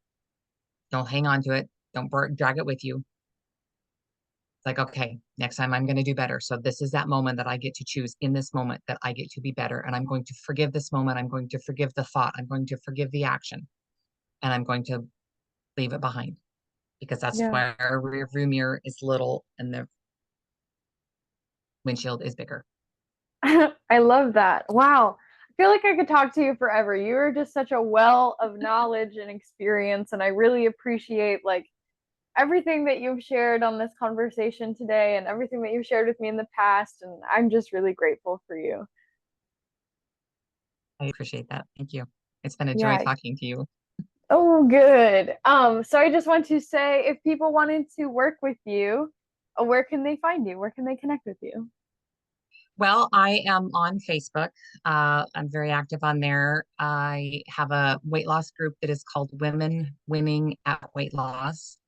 Don't hang on to it. Don't drag it with you. It's like, okay, next time I'm going to do better. So this is that moment that I get to choose, in this moment that I get to be better. And I'm going to forgive this moment. I'm going to forgive the thought. I'm going to forgive the action. And I'm going to leave it behind, because that's Yeah. why our rear view mirror is little and the windshield is bigger. I love that. Wow. I feel like I could talk to you forever. You are just such a well of knowledge and experience, and I really appreciate like everything that you've shared on this conversation today and everything that you've shared with me in the past, and I'm just really grateful for you. I appreciate that. Thank you. It's been a joy Yeah. talking to you. Oh, good. So I just want to say if people wanted to work with you, where can they find you? Where can they connect with you? Well, I am on Facebook. I'm very active on there. I have a weight loss group that is called Women Winning at Weight Loss.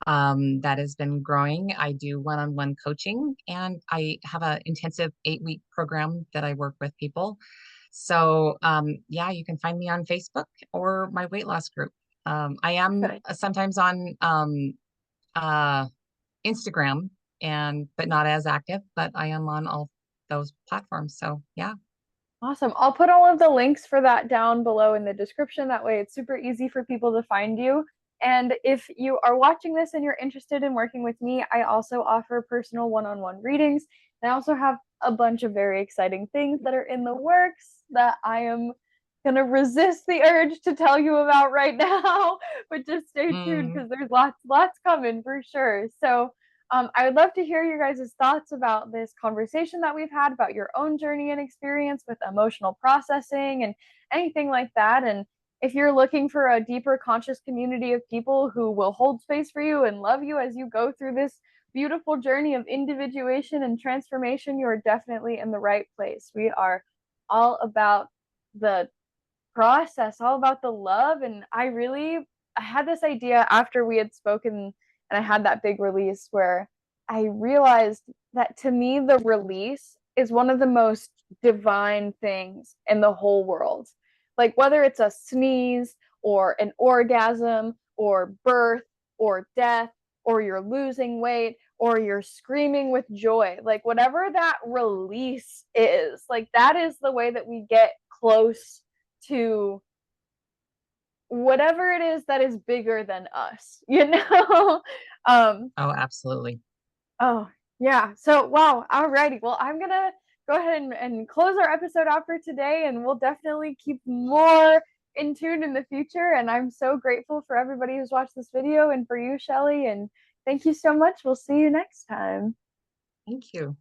That has been growing. I do one-on-one coaching, and I have an intensive 8-week program that I work with people. So, yeah, you can find me on Facebook or my weight loss group. I am Perfect. sometimes on uh, Instagram, but not as active, but I am on all those platforms. So, yeah. Awesome. I'll put all of the links for that down below in the description. That way it's super easy for people to find you. And if you are watching this and you're interested in working with me, I also offer personal one-on-one readings. And I also have a bunch of very exciting things that are in the works that I am gonna resist the urge to tell you about right now, but just stay tuned Mm, because there's lots coming for sure. So I would love to hear your guys' thoughts about this conversation that we've had about your own journey and experience with emotional processing and anything like that. And if you're looking for a deeper conscious community of people who will hold space for you and love you as you go through this beautiful journey of individuation and transformation, you're definitely in the right place. We are all about the process, all about the love. And I had this idea after we had spoken and I had that big release where I realized that to me, the release is one of the most divine things in the whole world. Like whether it's a sneeze or an orgasm or birth or death or you're losing weight or you're screaming with joy, like whatever that release is, like that is the way that we get close to whatever it is that is bigger than us, you know? um oh, absolutely. oh yeah, so wow, alrighty, well, I'm gonna go ahead and close our episode out for today, and we'll definitely keep more in tune in the future. And I'm so grateful for everybody who's watched this video and for you, Shelly, and thank you so much. We'll see you next time. Thank you.